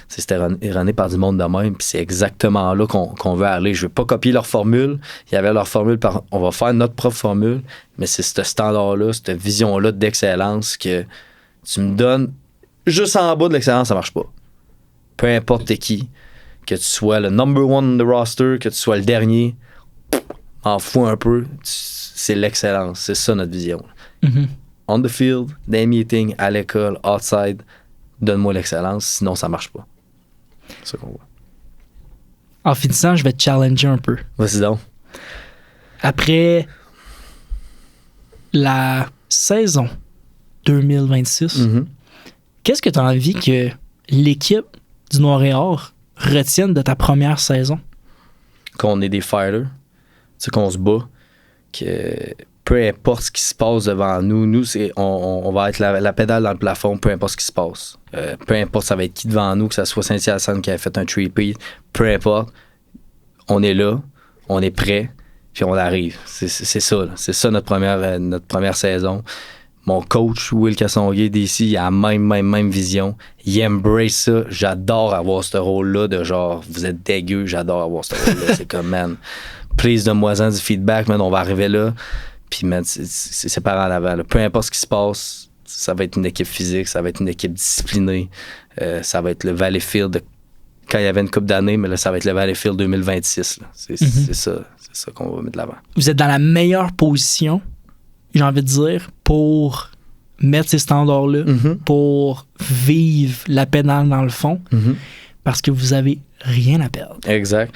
C'était runné par du monde de même, puis c'est exactement là qu'on veut aller. Je veux pas copier leur formule. Il y avait leur formule, on va faire notre propre formule, mais c'est ce standard-là, cette vision-là d'excellence que tu me donnes juste en bas de l'excellence, ça marche pas. Peu importe t'es qui, que tu sois le number one on the roster, que tu sois le dernier, m'en fous un peu, c'est l'excellence. C'est ça notre vision. Mm-hmm. On the field, dans les meetings, à l'école, outside, donne-moi l'excellence, sinon ça marche pas. C'est ça qu'on voit. En finissant, je vais te challenger un peu. Vas-y donc. Après la saison 2026, qu'est-ce que tu as envie que l'équipe du Noir et Or retienne de ta première saison? Qu'on est des fighters, qu'on se bat, que peu importe ce qui se passe devant nous, on va être la pédale dans le plafond, peu importe ce qui se passe. Peu importe ça va être qui devant nous, que ce soit Saint-Hyacinthe qui a fait un three-peat, peu importe, on est là, on est prêt, puis on arrive. C'est ça, là. C'est ça notre première saison. Mon coach, Will Cassonguay, d'ici, il a la même vision. Il embrace ça. J'adore avoir ce rôle-là de genre, vous êtes dégueu, j'adore avoir ce rôle-là. C'est comme, man, please, donne-moi-en du feedback, man, on va arriver là. Puis, man, c'est par en avant. Là. Peu importe ce qui se passe, ça va être une équipe physique, ça va être une équipe disciplinée. Ça va être le Valleyfield quand il y avait une couple d'années, mais là, ça va être le Valleyfield 2026. Là. C'est ça qu'on va mettre de l'avant. Vous êtes dans la meilleure position, j'ai envie de dire, pour mettre ces standards-là, pour vivre la pédale dans le fond, parce que vous avez rien à perdre. Exact.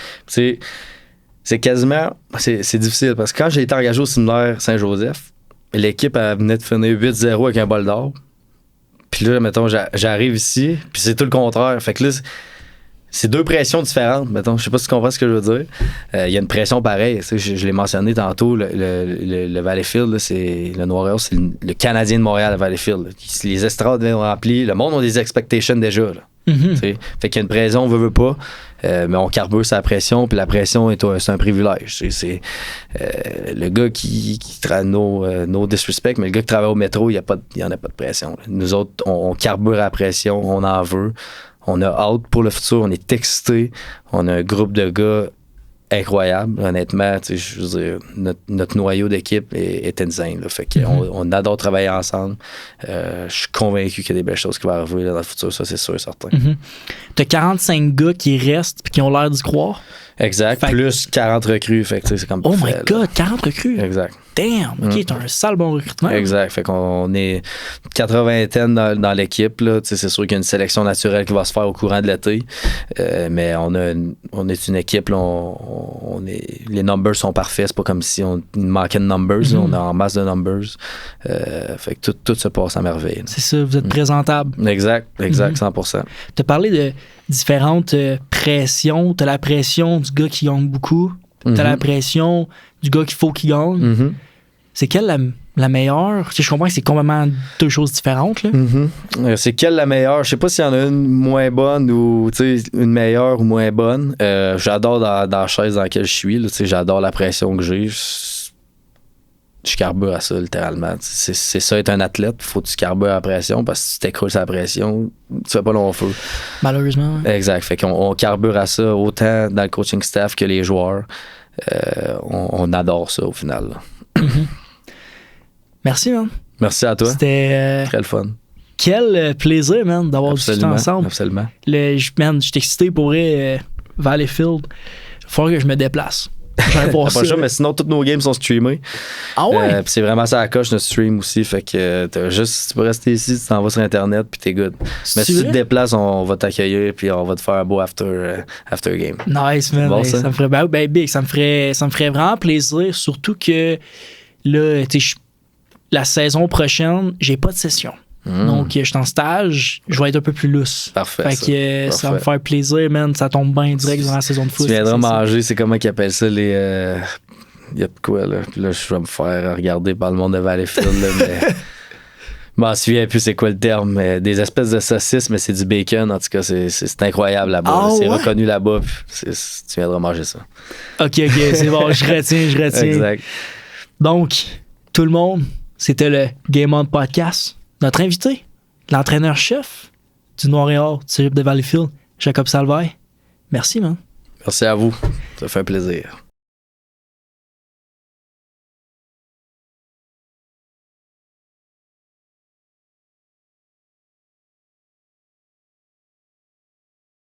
C'est quasiment... C'est difficile, parce que quand j'ai été engagé au séminaire Saint-Joseph, l'équipe venait de finir 8-0 avec un bol d'or. Puis là, mettons, j'arrive ici, puis c'est tout le contraire. Fait que là, c'est deux pressions différentes, mettons. Je sais pas si tu comprends ce que je veux dire. Il y a une pression pareille. Je l'ai mentionné tantôt, le Valleyfield, là, c'est le Noir et Or, c'est le Canadien de Montréal, le Valleyfield. Là. Les estrades viennent remplis. Le monde a des expectations déjà. Là. Fait qu'il y a une pression, on veut pas. Mais on carbure sa pression, puis la pression, c'est un privilège. C'est le gars qui travaille, no disrespect, mais le gars qui travaille au métro, il n'y en a pas de pression. Là. Nous autres, on carbure la pression, on en veut. On a hâte pour le futur, on est excités. On a un groupe de gars incroyable. Honnêtement, je veux dire, notre noyau d'équipe est insane. Là. Fait qu'on adore travailler ensemble. Je suis convaincu qu'il y a des belles choses qui vont arriver là, dans le futur, ça c'est sûr et certain. T'as 45 gars qui restent et qui ont l'air d'y croire. Exact. Plus 40 recrues. Fait que c'est comme oh my God, 40 recrues. Exact. Damn, OK, t'as un sale bon recrutement. Exact. Fait qu'on est 80 dans l'équipe. Là. C'est sûr qu'il y a une sélection naturelle qui va se faire au courant de l'été. Mais on est une équipe. Là, les numbers sont parfaits. C'est pas comme si on manquait de numbers. On a en masse de numbers. Fait que tout se passe à merveille. C'est ça, vous êtes présentable. Exact, 100%. T'as parlé de différentes pressions. T'as la pression du gars qui gagne beaucoup. T'as la pression du gars qu'il faut qu'il gagne. C'est quelle la meilleure? Je comprends que c'est complètement deux choses différentes. Là. C'est quelle la meilleure? Je sais pas s'il y en a une moins bonne ou une meilleure ou moins bonne. J'adore dans la chaise dans laquelle je suis. Là, j'adore la pression que j'ai. Je carbure à ça, littéralement. C'est ça, être un athlète. Il faut que tu carbures à la pression parce que si tu t'écroules sur la pression, tu fais pas long feu. Malheureusement. Ouais. Exact. Fait qu'on carbure à ça autant dans le coaching staff que les joueurs. On adore ça au final. Merci, man. Merci à toi. C'était très le fun. Quel plaisir, man, d'avoir discuté ensemble. Absolument. Man, je suis excité pour Valleyfield. Il faut que je me déplace. Mais sinon, tous nos games sont streamés. Ah ouais? Puis c'est vraiment ça à coche, notre stream aussi. Fait que tu peux rester ici, tu t'en vas sur Internet, puis t'es good. Mais si tu te déplaces, on va t'accueillir, puis on va te faire un beau after game. Nice, man. Bon, ça me ferait big. Ça me ferait vraiment plaisir. Surtout que là, la saison prochaine, j'ai pas de session. Donc, je suis en stage, je vais être un peu plus lousse. Parfait. Fait que ça va me faire plaisir, man. Ça tombe bien direct dans la saison de foot. Tu viendras manger, c'est comment qu'ils appellent ça, les. Il y a de quoi, là. Puis là, je vais me faire regarder par le monde de Valleyfield, là, mais. Je m'en souviens plus c'est quoi le terme. Des espèces de saucisses, mais c'est du bacon. En tout cas, c'est incroyable là-bas. Ah, c'est ouais? reconnu là-bas. Tu viendras manger ça. OK, c'est bon. Je retiens. Exact. Donc, tout le monde, c'était le Game On Podcast. notre invité, l'entraîneur-chef du Noir et Or, du Cégep de Valleyfield, Jacob Salvaille. Merci, man. Merci à vous. Ça fait un plaisir.